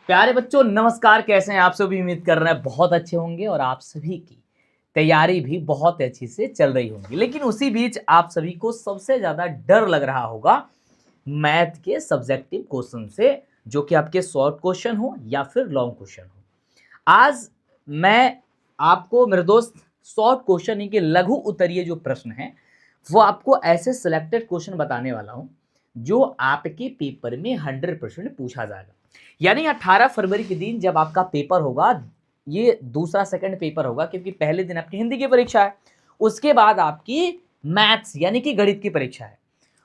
प्यारे बच्चों नमस्कार, कैसे हैं आप सभी। उम्मीद कर रहे हैं बहुत अच्छे होंगे और आप सभी की तैयारी भी बहुत अच्छी से चल रही होगी। लेकिन उसी बीच आप सभी को सबसे ज़्यादा डर लग रहा होगा मैथ के सब्जेक्टिव क्वेश्चन से, जो कि आपके शॉर्ट क्वेश्चन हो या फिर लॉन्ग क्वेश्चन हो। आज मैं आपको मेरे दोस्त शॉर्ट क्वेश्चन यानी कि लघु उत्तरीय जो प्रश्न है वो आपको ऐसे सिलेक्टेड क्वेश्चन बताने वाला हूं जो आपके पेपर में 100% पूछा जाएगा। यानी 18 फरवरी के दिन जब आपका पेपर होगा, ये दूसरा सेकंड पेपर होगा, क्योंकि पहले दिन आपकी हिंदी की परीक्षा है, उसके बाद आपकी मैथ्स यानी कि गणित की परीक्षा है।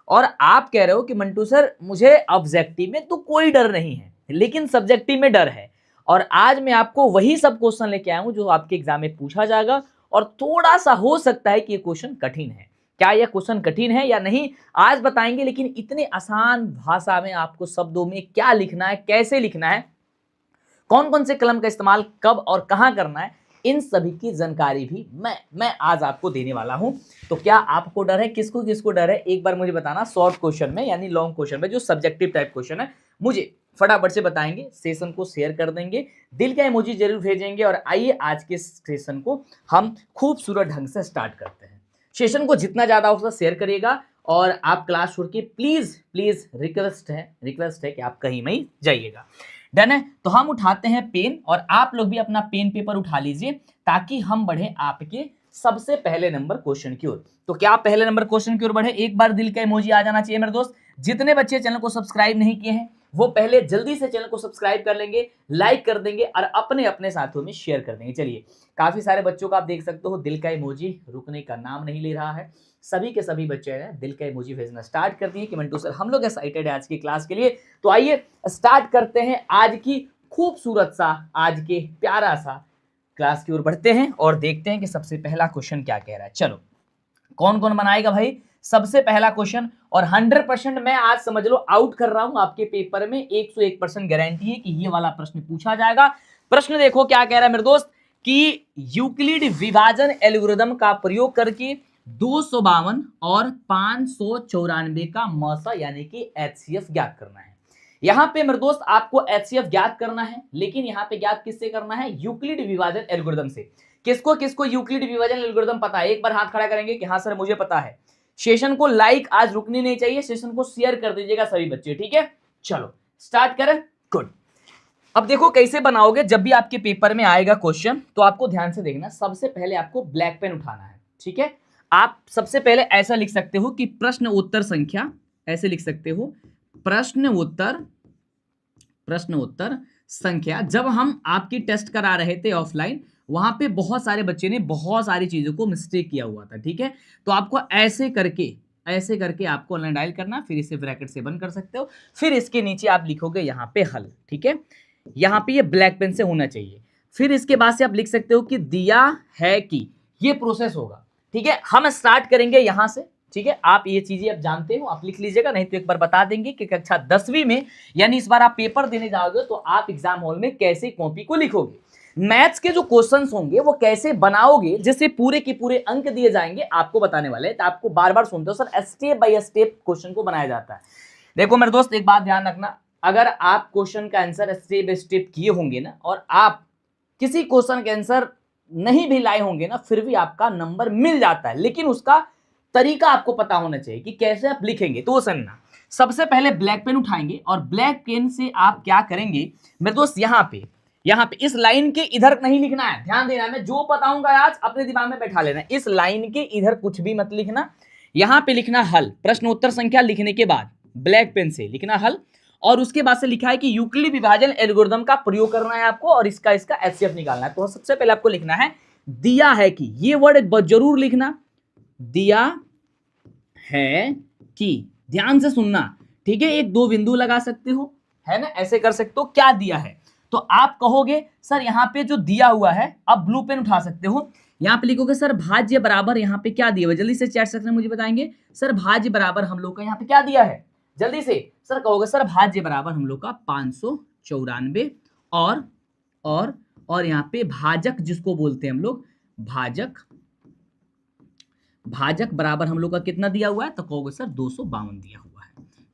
और आप कह रहे हो कि मंटू सर मुझे ऑब्जेक्टिव में तो कोई डर नहीं है लेकिन सब्जेक्टिव में डर है। और आज मैं आपको वही सब क्वेश्चन लेके आया हूं जो आपके एग्जाम में पूछा जाएगा। और थोड़ा सा हो सकता है कि ये क्वेश्चन कठिन है। क्या यह क्वेश्चन कठिन है या नहीं आज बताएंगे, लेकिन इतने आसान भाषा में आपको शब्दों में क्या लिखना है, कैसे लिखना है, कौन कौन से कलम का इस्तेमाल कब और कहां करना है, इन सभी की जानकारी भी मैं आज आपको देने वाला हूं। तो क्या आपको डर है? किसको किसको डर है एक बार मुझे बताना। शॉर्ट क्वेश्चन में यानी लॉन्ग क्वेश्चन में जो सब्जेक्टिव टाइप क्वेश्चन है मुझे फटाफट से बताएंगे, सेशन को शेयर कर देंगे, दिल का इमोजी जरूर भेजेंगे। और आइए आज के सेशन को हम खूबसूरत ढंग से स्टार्ट करते हैं। सेशन को जितना ज्यादा हो शेयर करिएगा और आप क्लास छोड़ के प्लीज प्लीज रिक्वेस्ट है कि आप कहीं में जाइएगा। डन है? तो हम उठाते हैं पेन और आप लोग भी अपना पेन पेपर उठा लीजिए ताकि हम बढ़े आपके सबसे पहले नंबर क्वेश्चन की ओर। तो क्या आप पहले नंबर क्वेश्चन की ओर बढ़े? एक बार दिल का इमोजी आ जाना चाहिए मेरे दोस्त। जितने बच्चे चैनल को सब्सक्राइब नहीं किए हैं वो पहले जल्दी से चैनल को सब्सक्राइब कर लेंगे, लाइक कर देंगे और अपने अपने साथियों में शेयर कर देंगे। चलिए, काफी सारे बच्चों का आप देख सकते हो दिल का इमोजी रुकने का नाम नहीं ले रहा है। सभी के सभी बच्चे ने दिल का इमोजी भेजना स्टार्ट कर दिए कि मंटू सर हम लोग एक्साइटेड है आज की क्लास के लिए। तो आइए स्टार्ट करते हैं आज की खूबसूरत सा, आज के प्यारा सा क्लास की ओर बढ़ते हैं और देखते हैं कि सबसे पहला क्वेश्चन क्या कह रहा है। चलो, कौन कौन बनाएगा भाई सबसे पहला क्वेश्चन। और 100% मैं आज समझ लो आउट कर रहा हूं आपके पेपर में, 101% गारंटी है कि ये वाला प्रश्न पूछा जाएगा। प्रश्न देखो क्या कह रहा है मेरे दोस्त कि यूक्लिड विभाजन एल्गोरिथम का प्रयोग करके 252 और 594 का मौसा यानी कि एचसीएफ ज्ञात करना है। यहां पे मेरे दोस्त आपको एचसीएफ ज्ञात करना है, लेकिन यहां पे ज्ञात किससे करना है? यूक्लिड विभाजन एल्गोरिथम से। किसको किसको यूक्लिड विभाजन एल्गोरिथम पता है? एक बार हाथ खड़ा करेंगे कि हाँ सर मुझे पता है। सेशन को लाइक आज रुकनी नहीं चाहिए, सेशन को शेयर कर दीजिएगा सभी बच्चे, ठीक है? चलो स्टार्ट करें। गुड। अब देखो कैसे बनाओगे। जब भी आपके पेपर में आएगा क्वेश्चन तो आपको ध्यान से देखना, सबसे पहले आपको ब्लैक पेन उठाना है, ठीक है? आप सबसे पहले ऐसा लिख सकते हो कि प्रश्न उत्तर संख्या, ऐसे लिख सकते हो प्रश्न उत्तर संख्या। जब हम आपकी टेस्ट करा रहे थे ऑफलाइन, वहां पे बहुत सारे बच्चे ने बहुत सारी चीजों को मिस्टेक किया हुआ था, ठीक है? तो आपको ऐसे करके आपको अंडरलाइन करना, फिर इसे ब्रैकेट से बंद कर सकते हो, फिर इसके नीचे आप लिखोगे यहाँ पे हल, ठीक है? यहाँ पे ये ब्लैक पेन से होना चाहिए। फिर इसके बाद से आप लिख सकते हो कि दिया है कि, ये प्रोसेस होगा, ठीक है? हम स्टार्ट करेंगे यहां से, ठीक है? आप ये चीजें आप जानते हो, आप लिख लीजिएगा, नहीं तो एक बार बता देंगे कि कक्षा 10वीं में यानी इस बार आप पेपर देने जाओगे तो आप एग्जाम हॉल में कैसे कॉपी को लिखोगे, मैथ्स के जो क्वेश्चंस होंगे वो कैसे बनाओगे, जिससे पूरे के पूरे अंक दिए जाएंगे, आपको बताने वाले हैं। तो आपको बार बार सुनते हो sir step by step question को बनाया जाता है। देखो मेरे दोस्त एक बात ध्यान रखना, अगर आप क्वेश्चन का आंसर स्टेप बाय स्टेप किए होंगे ना, और आप किसी क्वेश्चन के आंसर नहीं भी लाए होंगे ना, फिर भी आपका नंबर मिल जाता है, लेकिन उसका तरीका आपको पता होना चाहिए कि कैसे आप लिखेंगे। तो वो सुनना, सबसे पहले ब्लैक पेन उठाएंगे और ब्लैक पेन से आप क्या करेंगे मेरे दोस्त, यहाँ पे इस लाइन के इधर नहीं लिखना है, ध्यान देना, मैं जो बताऊंगा आज अपने दिमाग में बैठा लेना। इस लाइन के इधर कुछ भी मत लिखना, यहाँ पे लिखना हल। प्रश्न उत्तर संख्या लिखने के बाद ब्लैक पेन से लिखना हल, और उसके बाद से लिखा है कि यूक्लिड विभाजन एल्गोरिथम का प्रयोग करना है आपको और इसका एचसीएफ निकालना है। तो सबसे पहले आपको लिखना है दिया है कि, ये वर्ड जरूर लिखना, दिया है कि, ध्यान से सुनना, ठीक है? एक दो बिंदु लगा सकते हो, है ना, ऐसे कर सकते हो। क्या दिया है? तो आप कहोगे सर यहाँ पे जो दिया हुआ है, अब ब्लू पेन उठा सकते हो, यहाँ पे लिखोगे सर भाज्य बराबर, यहाँ पे क्या दिया हुआ, जल्दी से चैट सेक्शन में मुझे बताएंगे सर भाज्य बराबर हम लोग का यहाँ पे क्या दिया है, जल्दी से सर कहोगे सर भाज्य बराबर हम लोग का 594 और यहाँ पे भाजक जिसको बोलते हैं हम लोग, भाजक बराबर हम लोग का कितना दिया हुआ है, तो कहोगे सर 252 दिया हुआ है,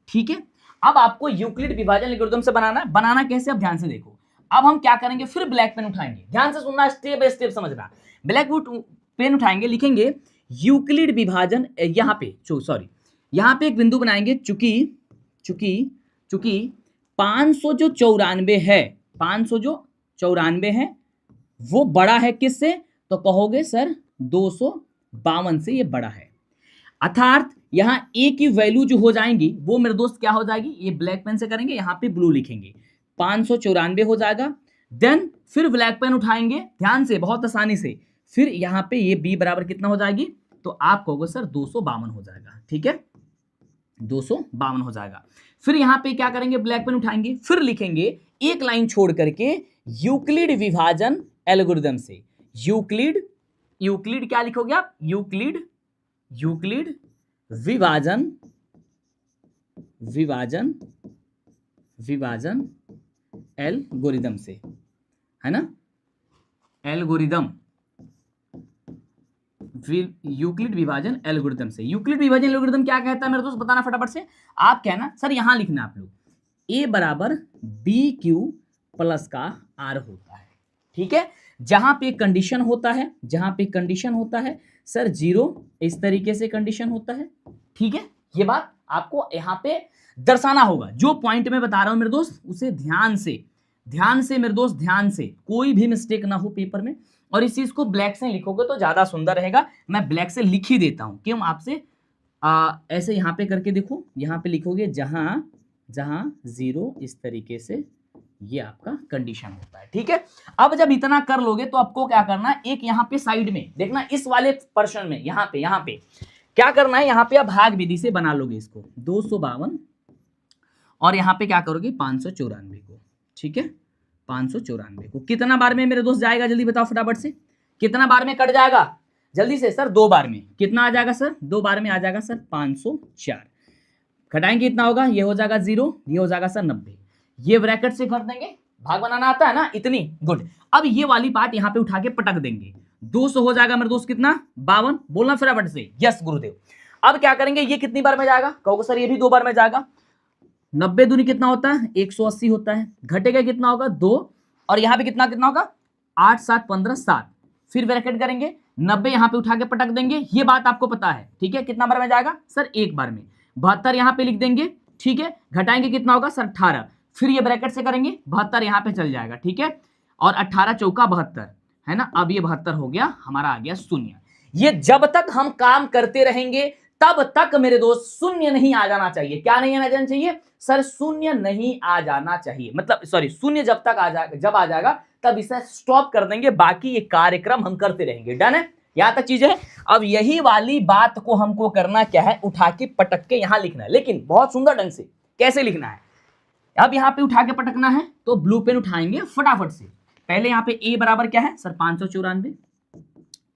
ठीक है? अब आपको यूक्लिड विभाजन एल्गोरिथम से बनाना है। बनाना कैसे, अब ध्यान से देखो, अब हम क्या करेंगे, फिर ब्लैक पेन उठाएंगे, ध्यान से सुनना, स्टेप बाय स्टेप समझना। ब्लैक पेन उठाएंगे, लिखेंगे यूक्लिड विभाजन, यहाँ पे सॉरी यहाँ पे एक बिंदु बनाएंगे, चूंकि चूंकि चूंकि 500 जो 94 है, 500 जो 94 है वो बड़ा है किससे, तो कहोगे सर 252 से ये बड़ा है। अर्थात यहां ए की वैल्यू जो हो जाएंगी वो मेरे दोस्त क्या हो जाएगी, ये ब्लैक पेन से करेंगे, यहां पे ब्लू लिखेंगे, 594 हो जाएगा। देन फिर ब्लैक पेन उठाएंगे, ध्यान से, बहुत आसानी से, फिर यहां पे ये बी बराबर कितना हो जाएगी, तो आप कहोगे सर 252 हो जाएगा, ठीक है, 252 हो जाएगा। फिर यहां पे क्या करेंगे, ब्लैक पेन उठाएंगे, फिर लिखेंगे एक लाइन छोड़ करके यूक्लिड विभाजन एल्गोरिथम से, यूक्लिड क्या लिखोगे आप, यूक्लिड विभाजन एल्गोरिथम से, है ना, यूक्लिड विभाजन एल्गोरिथम से। यूक्लिड विभाजन एल्गोरिथम क्या कहता है मेरे दोस्त, बताना फटाफट से। आप कहना सर यहां लिखना आप लोग, ए बराबर बी क्यू प्लस का आर होता है, ठीक है। जहां पे कंडीशन होता है सर 0, इस तरीके से कंडीशन होता है, ठीक है। ये बात आपको यहां पे दर्शाना होगा, जो पॉइंट में बता रहा हूं मेरे दोस्त उसे ध्यान से मेरे दोस्त, ध्यान से, कोई भी मिस्टेक ना हो पेपर में। और इस चीज को ब्लैक से लिखोगे तो ज्यादा सुंदर रहेगा, मैं ब्लैक से लिख ही देता हूं, क्यों आपसे ऐसे यहां पे करके देखो, यहां पे लिखोगे जहां 0, इस तरीके से ये आपका कंडीशन होता है, ठीक है। अब जब इतना कर लोगे तो आपको क्या करना है, एक यहाँ पे साइड में देखना, इस वाले पर्सन में यहाँ पे क्या करना है, यहाँ पे आप भाग विधि से बना लोगे इसको 252 और यहाँ पे क्या करोगे 594 को, ठीक है, 594 को कितना बार में मेरे दोस्त जाएगा, जल्दी बताओ फटाफट से, कितना बार में कट जाएगा, जल्दी से सर 2 बार में, कितना आ जाएगा सर, 2 बार में आ जाएगा सर 504, घटाएंगे इतना होगा, ये हो जाएगा 0, ये हो जाएगा सर 90, ये ब्रैकेट से कर देंगे, भाग बनाना आता है ना, इतनी गुड। अब ये वाली पार्ट यहाँ पे उठा के पटक देंगे, 200 हो जाएगा मेरे दोस्त कितना, 52, बोलना फटाफट से, यस गुरुदेव। अब क्या करेंगे, ये कितनी बार में जाएगा, कहोगे सर ये भी 2 बार में जाएगा, 90 दूनी कितना होता है 180 होता है, घटेगा कितना होगा 2, और यहाँ पे कितना होगा 8 7 15 7, फिर ब्रैकेट करेंगे, 90 यहाँ पे उठा के पटक देंगे, ये बात आपको पता है, ठीक है। कितना बार में जाएगा सर 1 बार में, 72 यहाँ पे लिख देंगे, ठीक है, घटाएंगे कितना होगा सर 18, फिर ये ब्रैकेट से करेंगे 72 यहाँ पे चल जाएगा, ठीक है, और 18 चौका 72, है ना, अब ये 72 हो गया, हमारा आ गया 0। ये जब तक हम काम करते रहेंगे तब तक मेरे दोस्त शून्य नहीं आ जाना चाहिए, क्या नहीं आ जाना चाहिए सर, शून्य नहीं आ जाना चाहिए, मतलब सॉरी शून्य जब तक जब आ जाएगा तब इसे स्टॉप कर देंगे, बाकी ये कार्यक्रम हम करते रहेंगे, डन है, यहां तक चीज है। अब यही वाली बात को हमको करना क्या है, उठा के पटक के यहां लिखना है, लेकिन बहुत सुंदर ढंग से कैसे लिखना है, अब यहाँ पे उठा के पटकना है तो ब्लू पेन उठाएंगे फटाफट से, पहले यहाँ पे ए बराबर क्या है सर 594,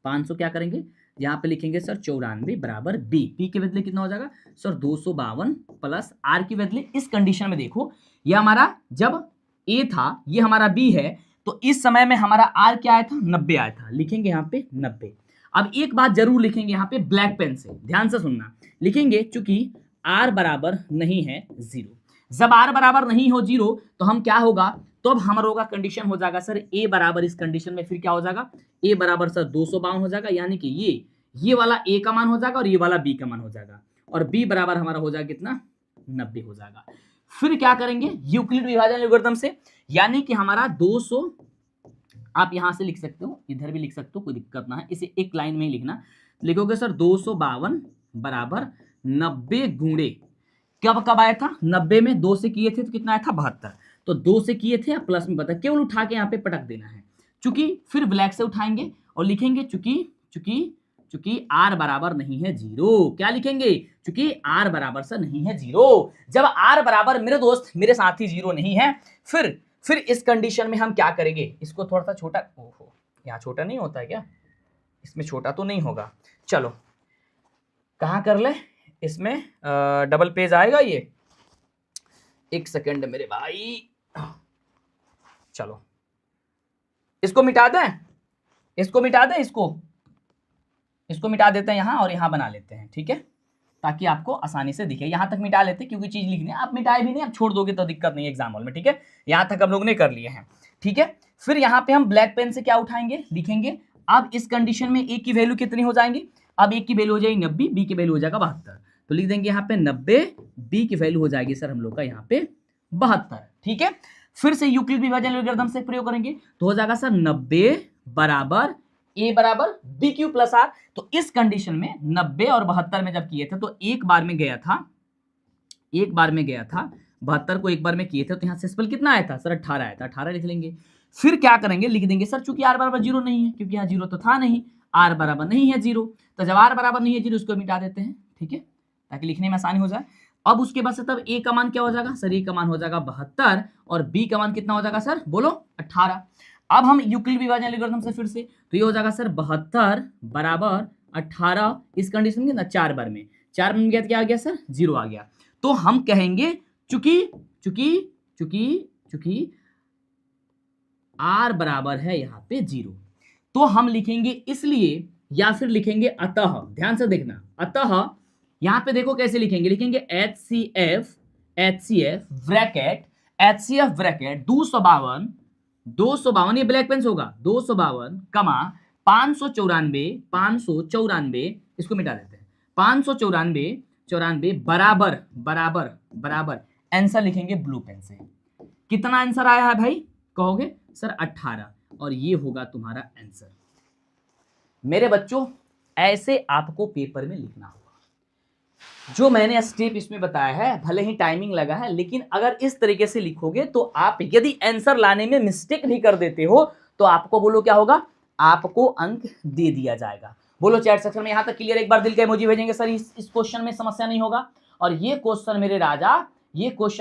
500 क्या करेंगे यहाँ पे लिखेंगे सर 94 बराबर बी, पी के बदले कितना हो जाएगा सर 252 प्लस आर के बदले, इस कंडीशन में देखो ये हमारा जब ए था ये हमारा बी है, तो इस समय में हमारा आर क्या आया था 90 आया था, लिखेंगे यहाँ पे 90। अब एक बात जरूर लिखेंगे यहाँ पे ब्लैक पेन से, ध्यान से सुनना, लिखेंगे चूंकि आर बराबर नहीं है 0, जब आर बराबर नहीं हो 0 तो हम क्या होगा, तो अब हमारा होगा कंडीशन हो जाएगा सर ए बराबर, इस कंडीशन में फिर क्या हो जाएगा ए बराबर सर 252 हो जाएगा, यानी कि ये वाला ए का मान हो जाएगा और ये वाला बी का मान हो जाएगा, और बी बराबर हमारा हो जाएगा कितना 90 हो जाएगा। फिर क्या करेंगे यूक्लिड विभाजन एल्गोरिथम से, यानी कि हमारा 200, आप यहां से लिख सकते हो, इधर भी लिख सकते हो, कोई दिक्कत ना है, इसे एक लाइन में ही लिखना, लिखोगे सर 252 बराबर 90 गुणे, कब आया था 90 में 2 से किए थे तो कितना आया था 72, तो 2 से किए थे प्लस में बता, केवल उठा के यहाँ पे पटक देना है, चूंकि फिर ब्लैक से उठाएंगे और लिखेंगे चूंकि आर बराबर नहीं है 0, क्या लिखेंगे चूंकि आर बराबर से नहीं है 0, जब आर बराबर मेरे दोस्त मेरे साथी 0 नहीं है, फिर इस कंडीशन में हम क्या करेंगे, इसको थोड़ा सा छोटा, ओहो यहाँ छोटा नहीं होता है क्या, इसमें छोटा तो नहीं होगा, चलो कहाँ कर ले, इसमें डबल पेज आएगा ये, एक सेकंड मेरे भाई, चलो इसको मिटा दें, इसको मिटा देते हैं यहाँ और यहाँ बना लेते हैं, ठीक है, ताकि आपको आसानी से दिखे, यहाँ तक मिटा लेते हैं क्योंकि चीज लिखनी है, आप मिटाए भी नहीं, आप छोड़ दोगे तो दिक्कत नहीं है एग्जाम हॉल में, ठीक है, यहाँ तक हम लोग ने कर लिए हैं। ठीक है। फिर यहाँ पे हम ब्लैक पेन से क्या उठाएंगे, लिखेंगे। अब इस कंडीशन में ए की वैल्यू कितनी हो जाएंगी, अब ए की वैल्यू हो जाएगी 90, बी की वैल्यू हो जाएगा 72, तो लिख देंगे यहाँ पे 90, बी की वैल्यू हो जाएगी सर हम लोग का यहाँ पे 72, ठीक है। फिर से यूक्लिड विभाजन एल्गोरिथम से प्रयोग करेंगे तो हो जाएगा सर 90 बराबर ए बराबर बी क्यू प्लस आर। तो इस कंडीशन में 90 और 72 में जब किए थे तो एक बार में गया था 72 को एक बार में किए थे तो यहाँ से कितना आया था सर 18 आया था, 18 लिख लेंगे। फिर क्या करेंगे, लिख देंगे सर चूंकि आर बराबर 0 नहीं है, क्योंकि यहाँ 0 तो था नहीं, आर बराबर नहीं है 0, तो जब आर बराबर नहीं है 0 उसको मिटा देते हैं, ठीक है, ताकि लिखने में आसानी हो जाए। अब उसके बाद से तब ए का मान क्या हो जाएगा सर, ए का मान हो जाएगा 72 और बी का मान कितना हो जाएगा सर बोलो 18। अब हम यूक्लिड विभाजन एल्गोरिथम से फिर से, तो ये हो जाएगा सर 72 बराबर 18, इस कंडीशन में ना 4 बार में गया क्या आ गया सर 0 आ गया। तो हम कहेंगे चूंकि आर बराबर है यहाँ पे 0, तो हम लिखेंगे इसलिए या फिर लिखेंगे अतः, ध्यान से देखना, अतः यहां पे देखो कैसे लिखेंगे HCF ब्रैकेट 252 ये ब्लैक पेन होगा 252 कमा 594 इसको मिटा देते हैं 594 बराबर आंसर लिखेंगे ब्लू पेन से। कितना आंसर आया है भाई, कहोगे सर 18, और ये होगा तुम्हारा आंसर। मेरे बच्चों ऐसे आपको पेपर में लिखना होगा, जो मैंने स्टेप इसमें बताया है, भले ही टाइमिंग लगा है, लेकिन अगर इस तरीके से लिखोगे तो आप यदि आंसर लाने में मिस्टेक भी कर देते हो तो आपको बोलो क्या होगा, आपको अंक दे दिया जाएगा। बोलो चैट सेक्शन में यहां तक क्लियर, एक बार दिल का इमोजी भेजेंगे सर इस क्वेश्चन में समस्या नहीं होगा। और ये क्वेश्चन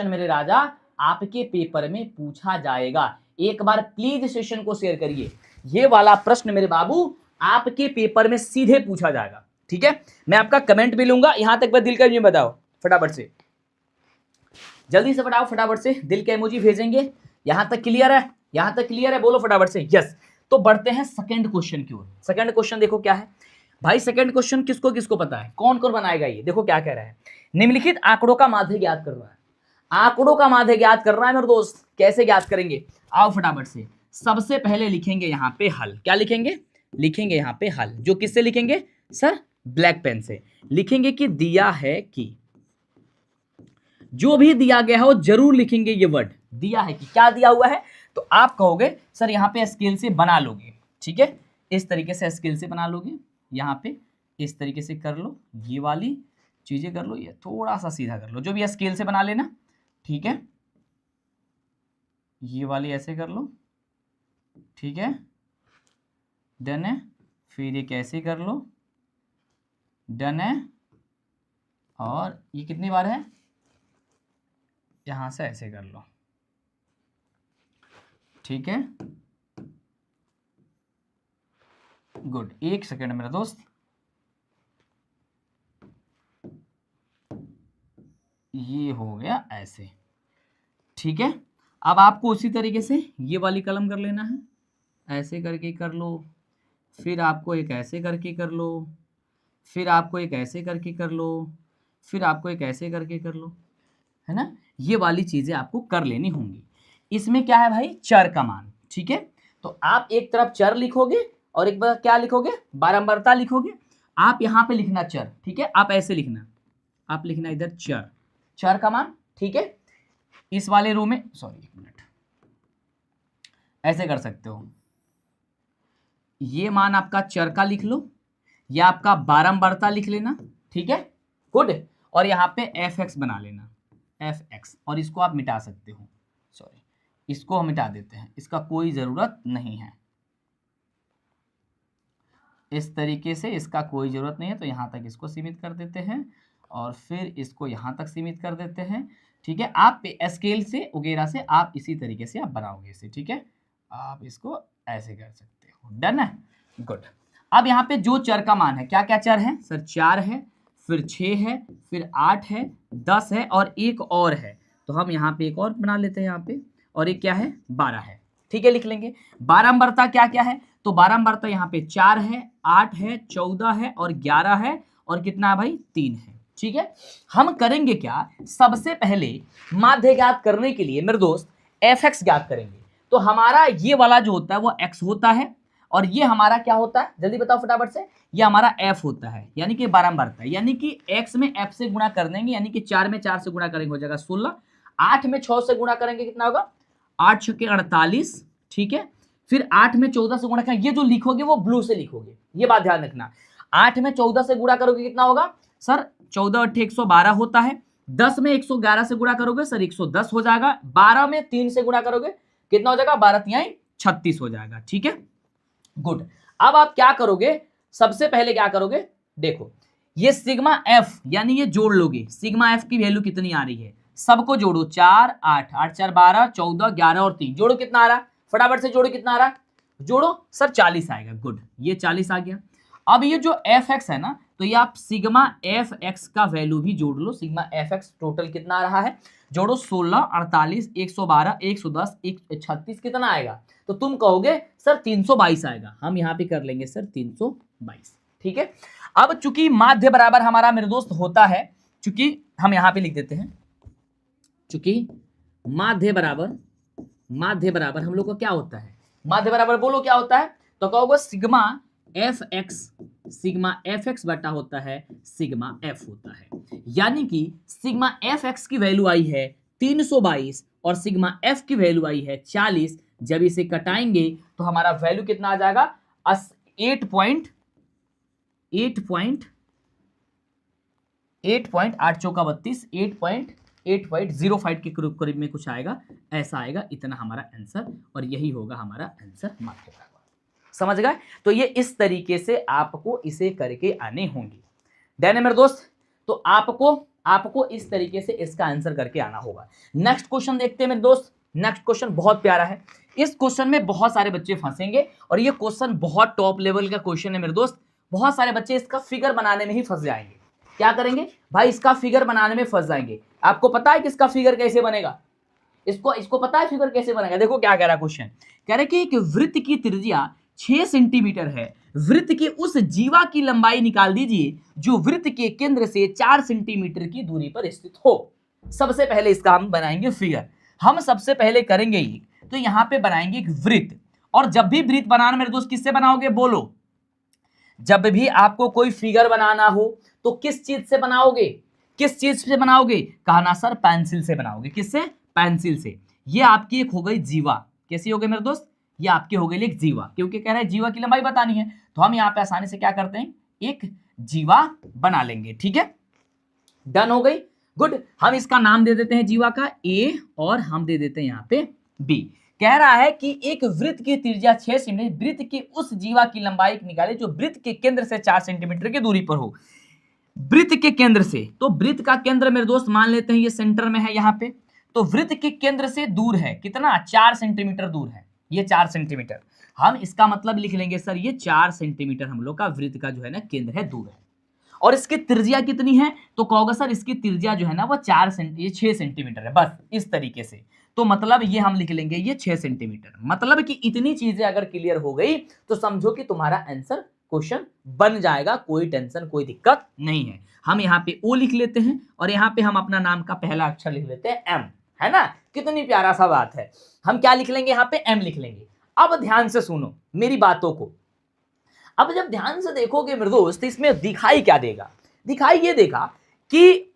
मेरे राजा आपके पेपर में पूछा जाएगा। एक बार प्लीज सेशन को शेयर करिए, ये वाला प्रश्न मेरे बाबू आपके पेपर में सीधे पूछा जाएगा, ठीक है। मैं आपका कमेंट भी लूंगा, यहां तक दिल का इमोजी बताओ फटाफट से, जल्दी से बताओ फटाफट से, दिल का इमोजी भेजेंगे। यहां तक क्लियर है, बोलो फटाफट से यस। तो बढ़ते हैं सेकंड क्वेश्चन की ओर। सेकंड क्वेश्चन देखो क्या है भाई, सेकंड क्वेश्चन किसको पता है, कौन कौन बनाएगा ये, देखो क्या कह रहा है, निम्नलिखित आंकड़ों का माध्य ज्ञात कर रहा है। आंकड़ों का माध्य ज्ञात कर रहा है मेरे दोस्त, कैसे ज्ञात करेंगे, आओ फटाफट से। सबसे पहले लिखेंगे यहां पे हल, क्या लिखेंगे यहां पे हल, जो किससे लिखेंगे सर, ब्लैक पेन से लिखेंगे कि दिया है कि, जो भी दिया गया है वो जरूर लिखेंगे ये वर्ड दिया है कि, क्या दिया हुआ है, तो आप कहोगे सर यहाँ पे स्केल से बना लोगे, ठीक है, इस तरीके से स्केल से बना लोगे, यहाँ पे इस तरीके से कर लो, ये वाली चीजें कर लो, ये थोड़ा सा सीधा कर लो, जो भी स्केल से बना लेना, ठीक है, ये वाली ऐसे कर लो, ठीक है, डन है। फिर ये कैसे कर लो, डन है। और ये कितनी बार है, यहां से ऐसे कर लो, ठीक है, गुड। एक सेकेंड मेरा दोस्त, ये हो गया ऐसे, ठीक है। अब आपको उसी तरीके से ये वाली कलम कर लेना है, ऐसे करके कर लो, फिर आपको एक ऐसे करके कर लो, फिर आपको एक ऐसे करके कर लो, फिर आपको एक ऐसे करके कर लो, है ना, ये वाली चीजें आपको कर लेनी होंगी। इसमें क्या है भाई, चर का मान, ठीक है। तो आप एक तरफ चर लिखोगे और एक बार क्या लिखोगे, बारंबारता लिखोगे। आप यहाँ पे लिखना चर, ठीक है, आप ऐसे लिखना, आप लिखना इधर चर का मान, ठीक है। इस वाले रो में, सॉरी एक मिनट, ऐसे कर सकते हो, ये मान आपका चर का लिख लो, या आपका बारंबारता लिख लेना, ठीक है, गुड। और यहाँ पे fx बना लेना, fx, और इसको आप मिटा सकते हो, सॉरी इसको हम मिटा देते हैं, इसका कोई ज़रूरत नहीं है, इस तरीके से इसका कोई ज़रूरत नहीं है, तो यहाँ तक इसको सीमित कर देते हैं और फिर इसको यहाँ तक सीमित कर देते हैं, ठीक है। आप स्केल से वगैरह से आप इसी तरीके से आप बनाओगे इसे, ठीक है, आप इसको ऐसे कर सकते हो, डन है, गुड। अब यहाँ पे जो चर का मान है, क्या क्या चर है सर, 4 है, फिर 6 है, फिर 8 है, 10 है और एक और है, तो हम यहाँ पे एक और बना लेते हैं यहाँ पे, और एक क्या है 12 है, ठीक है, लिख लेंगे। बारंबारता क्या क्या है, तो बारंबारता यहाँ पे 4 है, 8 है, 14 है और 11 है, और कितना है भाई 3 है, ठीक है। हम करेंगे क्या, सबसे पहले माध्य ज्ञात करने के लिए मेरे दोस्त fx ज्ञात करेंगे। तो हमारा ये वाला जो होता है वो x होता है, और ये हमारा क्या होता है, जल्दी बताओ फटाफट से, ये हमारा f होता है, यानी कि 12 बढ़ता है, यानी कि x में f से गुणा कर देंगे, यानी कि 4 में 4 से गुणा करेंगे हो जाएगा 16, 8 में 6 से गुणा करेंगे कितना होगा, 8 छक्के 48, ठीक है। फिर 8 में 14 से गुणा करेंगे, ये जो लिखोगे वो ब्लू से लिखोगे, ये बात ध्यान रखना। 8 में 14 से गुणा करोगे कितना होगा सर, 14 8 112 होता है। 10 में 111 से गुणा करोगे सर 110 हो जाएगा। 12 में 3 से गुणा करोगे कितना हो जाएगा, 12 3 36 हो जाएगा, ठीक है, गुड। अब आप क्या करोगे, सबसे पहले क्या करोगे, देखो ये सिग्मा एफ यानी ये जोड़ लोगे, सिग्मा एफ की वैल्यू कितनी आ रही है, सबको जोड़ो, 4 8 8 4 12 14 11 और 3 जोड़ो, कितना आ रहा, फटाफट से जोड़ो, कितना आ रहा, जोड़ो सर 40 आएगा, गुड, ये 40 आ गया। अब ये जो एफ एक्स है ना, तो ये आप सिग्मा एफ एक्स का वैल्यू भी जोड़ लो, सिग्मा एफ एक्स टोटल कितना आ रहा है, जोड़ो 16 48 112 110 136 कितना आएगा, तो तुम कहोगे सर 322 आएगा, हम यहाँ पे कर लेंगे सर 322, ठीक है। अब चूंकि माध्य बराबर हमारा मेरे दोस्त होता है, चूंकि हम यहाँ पे लिख देते हैं, चूंकि माध्य बराबर हम लोग का क्या होता है, माध्य बराबर बोलो क्या होता है, तो कहोगे सिग्मा एफ एक्स बटा होता है सिग्मा एफ होता है, यानी कि सिग्मा एफ एक्स की वैल्यू आई है 322 और सिग्मा एफ की वैल्यू आई है 40। जब इसे कटाएंगे तो हमारा वैल्यू कितना आ जाएगा, 8.8 चौका 32, 8.05 के करीब में कुछ आएगा, ऐसा आएगा, इतना हमारा आंसर, और यही होगा हमारा आंसर माध्य बराबर। समझ गए, तो ये इस तरीके से आपको इसे करके आने होंगे, डन है मेरे दोस्त, तो आपको इस तरीके से इसका आंसर करके आना होगा। नेक्स्ट क्वेश्चन देखते हैं मेरे दोस्त, नेक्स्ट क्वेश्चन बहुत प्यारा है, इस क्वेश्चन में बहुत सारे बच्चे फंसेंगे, और ये क्वेश्चन बहुत टॉप लेवल का क्वेश्चन है मेरे दोस्त, बहुत सारे बच्चे इसका फिगर बनाने में ही फंस जाएंगे। क्या करेंगे भाई, इसका फिगर बनाने में फंस जाएंगे। आपको पता है कि इसका फिगर कैसे बनेगा, इसको पता है फिगर कैसे बनेगा, देखो क्या कह रहा है क्वेश्चन, कह रहे कि एक वृत्त की त्रिज्या 6 सेंटीमीटर है, वृत्त के उस जीवा की लंबाई निकाल दीजिए जो वृत्त के केंद्र से 4 सेंटीमीटर की दूरी पर स्थित हो। सबसे पहले इसका हम बनाएंगे फिगर, हम सबसे पहले करेंगे ये, तो यहां पे बनाएंगे एक वृत्त, और जब भी वृत्त बनाना मेरे दोस्त किससे बनाओगे बोलो, जब भी आपको कोई फिगर बनाना हो तो किस चीज से बनाओगे, किस चीज से बनाओगे, कहा ना सर पेंसिल से बनाओगे, किससे, पेंसिल से। ये आपकी एक हो गई जीवा, कैसी हो गई मेरे दोस्त, ये आपकी हो गई एक जीवा, क्योंकि कह रहे हैं जीवा की लंबाई बतानी है, तो हम यहाँ पे आसानी से क्या करते हैं, एक जीवा बना लेंगे, ठीक है, डन हो गई, गुड। हम इसका नाम दे देते हैं जीवा का ए, और हम दे देते हैं यहाँ पे बी। कह रहा है कि एक वृत्त की त्रिज्या 6 सेंटीमीटर, वृत्त की उस जीवा की लंबाई निकाले जो वृत्त के केंद्र से 4 सेंटीमीटर की दूरी पर हो, वृत्त के केंद्र से, तो वृत्त का केंद्र मेरे दोस्त मान लेते हैं ये सेंटर में है यहाँ पे, तो वृत्त के केंद्र से दूर है कितना, 4 सेंटीमीटर दूर है, ये 4 सेंटीमीटर, हम इसका मतलब लिख लेंगे सर ये 4 सेंटीमीटर हम लोग का वृत्त का जो है ना केंद्र है, दूर है, और इसकी त्रिज्या कितनी है, तो कहोगे सर इसकी त्रिज्या जो है ना वो 6 सेंटीमीटर है, बस इस तरीके से, तो मतलब ये हम लिख लेंगे ये 6 सेंटीमीटर, मतलब कि इतनी चीजें अगर क्लियर हो गई तो समझो कि तुम्हारा आंसर क्वेश्चन बन जाएगा, कोई टेंशन कोई दिक्कत नहीं है। हम यहाँ पे ओ लिख लेते हैं, और यहाँ पे हम अपना नाम का पहला अक्षर लिख लेते हैं एम, है ना, कितनी प्यारा सा बात है, हम क्या लिख लेंगे यहाँ पे एम लिख लेंगे। अब ध्यान से सुनो मेरी बातों को, अब जब ध्यान से देखोगे मेरे दोस्त इसमें दिखाई क्या देगा, दिखाई ये देगा कि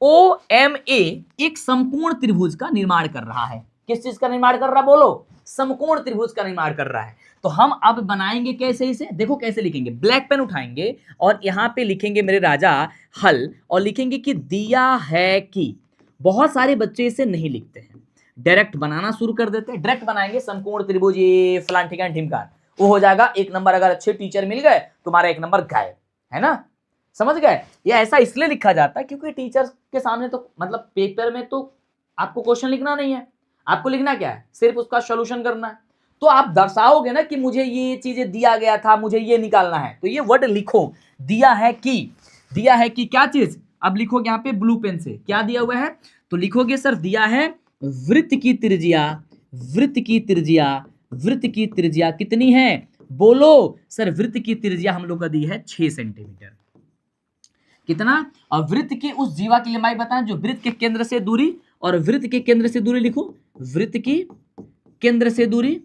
ओ एम ए एक समकोण त्रिभुज का निर्माण कर रहा है, किस चीज का निर्माण कर रहा है बोलो, समकोण त्रिभुज का निर्माण कर रहा है। तो हम अब बनाएंगे कैसे इसे, देखो कैसे लिखेंगे, ब्लैक पेन उठाएंगे और यहां पे लिखेंगे मेरे राजा हल, और लिखेंगे कि दिया है कि, बहुत सारे बच्चे इसे नहीं लिखते हैं, डायरेक्ट बनाना शुरू कर देते हैं, डायरेक्ट बनाएंगे समकोण त्रिभुज ये फलान ठिकान ढिमकान, वो हो जाएगा 1 नंबर, अगर अच्छे टीचर मिल गए तुम्हारा 1 नंबर गायब, है ना, समझ गए। ये ऐसा इसलिए लिखा जाता है क्योंकि टीचर के सामने तो मतलब पेपर में तो आपको क्वेश्चन लिखना नहीं है, आपको लिखना क्या है, सिर्फ उसका सॉल्यूशन करना है, तो आप दर्शाओगे ना कि मुझे ये चीजें दिया गया था, मुझे ये निकालना है, तो ये वर्ड लिखो, दिया है कि क्या चीज, अब लिखोगे यहाँ पे ब्लू पेन से क्या दिया हुआ है, तो लिखोगे सर दिया है वृत्त की त्रिज्या कितनी है बोलो सर, वृत्त की त्रिज्या हम लोग का दी है 6 सेंटीमीटर, कितना, और वृत्त की उस जीवा की लंबाई बताएं जो वृत्त के केंद्र से दूरी, और वृत्त के केंद्र से दूरी लिखो, वृत्त की केंद्र से दूरी,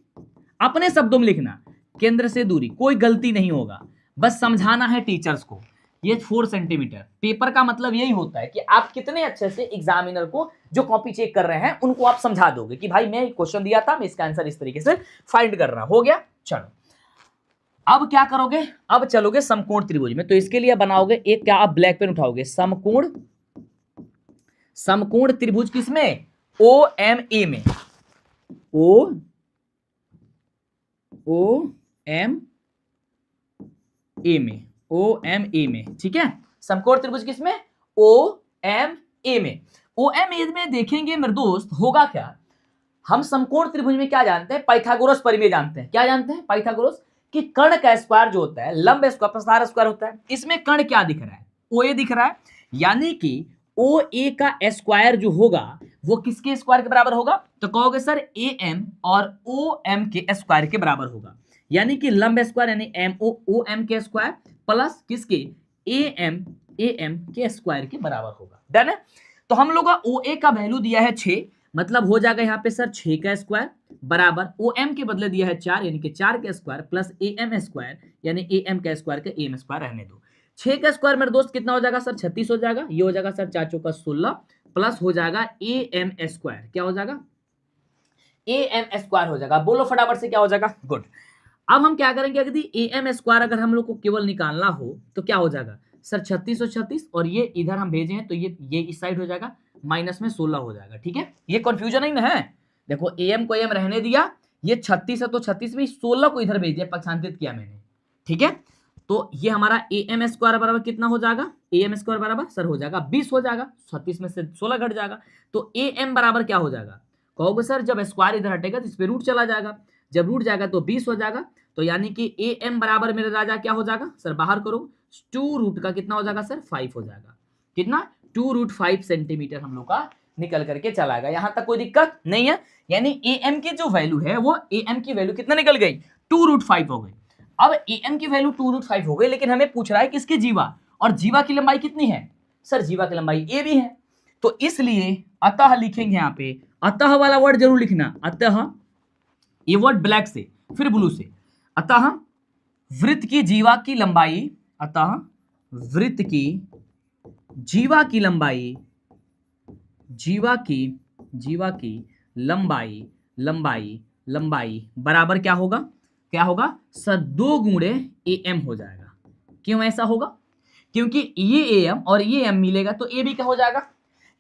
अपने शब्दों में लिखना, केंद्र से दूरी, कोई गलती नहीं होगा, बस समझाना है टीचर्स को। ये 4 सेंटीमीटर। पेपर का मतलब यही होता है कि आप कितने अच्छे से एग्जामिनर को जो कॉपी चेक कर रहे हैं उनको आप समझा दोगे कि भाई मैं क्वेश्चन दिया था, मैं इसका आंसर इस तरीके से फाइंड कर रहा हूं। हो गया। चलो अब क्या करोगे, अब चलोगे समकोण त्रिभुज में। तो इसके लिए बनाओगे एक, क्या आप ब्लैक पेन उठाओगे, समकोण, समकोण त्रिभुज किसमें, ओ एम ए में, ओ एम ए में, ओ एम ए में, ठीक है। समकोण त्रिभुज किसमें, ओ एम ए में। ओ एम ए में देखेंगे मेरे दोस्त होगा क्या, हम समकोण त्रिभुज में क्या जानते हैं, पाइथागोरस प्रमेय जानते हैं। क्या जानते हैं, पाइथागोरस, कि कर्ण का स्क्वायर जो होता है लंब स्क्वायर प्रसार स्क्वायर होता है। इसमें कर्ण क्या दिख रहा है, ओ ए दिख रहा है, यानी कि ओ ए का स्क्वायर जो होगा वो किसके स्क्वायर के बराबर होगा, तो कहोगे सर ए एम और ओ एम के स्क्वायर के बराबर होगा। यानी कि लंब स्क्वायर यानी एम ओ एम के स्क्वायर प्लस किसके, ए एम के स्क्वायर के बराबर होगा। डन है। तो हम लोग का ओ ए का वैल्यू दिया है 6, मतलब हो जाएगा यहाँ पे सर 6 का स्क्वायर बराबर ओ एम के बदले दिया है 4, यानी कि 4 का square plus A M square, यानी ए एम का स्क्वायर का ए एम स्क्वायर रहने दो। 6 का स्क्वायर मेरे दोस्त कितना हो जाएगा सर, 36 हो जाएगा। ये हो जाएगा सर 4 चौका 16 प्लस हो जाएगा ए एम स्क्वायर, क्या हो जाएगा, ए एम स्क्वायर हो जाएगा। बोलो फटाफट से क्या हो जाएगा, गुड। अब हम क्या करेंगे, यदि ए एम स्क्वायर अगर हम लोग को केवल निकालना हो तो क्या हो जाएगा सर 36 और 36, और ये इधर हम भेजे हैं तो ये इस साइड हो जाएगा, माइनस में 16 हो जाएगा। ठीक है, ये कंफ्यूजन नहीं ना है। देखो ए एम को एम रहने दिया, ये 36 है तो 36 में 16 को इधर भेज दिया, पक्षांतरित किया मैंने। ठीक है, तो ये हमारा ए एम स्क्वायर बराबर कितना हो जाएगा, ए एम स्क्वायर बराबर सर हो जाएगा 20 हो जाएगा, 36 में से 16 घट जाएगा, तो ए एम बराबर क्या हो जाएगा, कहोगे सर जब स्क्वायर इधर हटेगा तो इस पे रूट चला जाएगा, जब रूट जाएगा तो 20 हो जाएगा, तो यानी कि ए एम बराबर मेरे राजा क्या हो जाएगा सर, बाहर करो 2 रूट का कितना हो जाएगा सर 5 हो जाएगा। कितना, 2 रूट 5 सेंटीमीटर हम लोग का निकल करके चला गया। यहां तक कोई दिक्कत नहीं है। यानी ए एम की जो वैल्यू है वो ए एम की वैल्यू कितना निकल गई, 2 रूट 5 हो गई। अब ए एम की वैल्यू 2 रूट 5 हो गई, लेकिन हमें पूछ रहा है किसकी जीवा, और जीवा की लंबाई कितनी है सर, जीवा की लंबाई ए भी है। तो इसलिए अतः लिखेंगे यहाँ पे, अतः वाला वर्ड जरूर लिखना, अतः ये वर्ड ब्लैक से फिर ब्लू से, अतः वृत्त की जीवा की लंबाई, अतः वृत्त की जीवा की लंबाई, जीवा की लंबाई बराबर क्या होगा, क्या होगा सर 2 गुणे ए एम हो जाएगा। क्यों ऐसा होगा, क्योंकि ये ए एम और ये एम मिलेगा तो ए बी क्या हो जाएगा,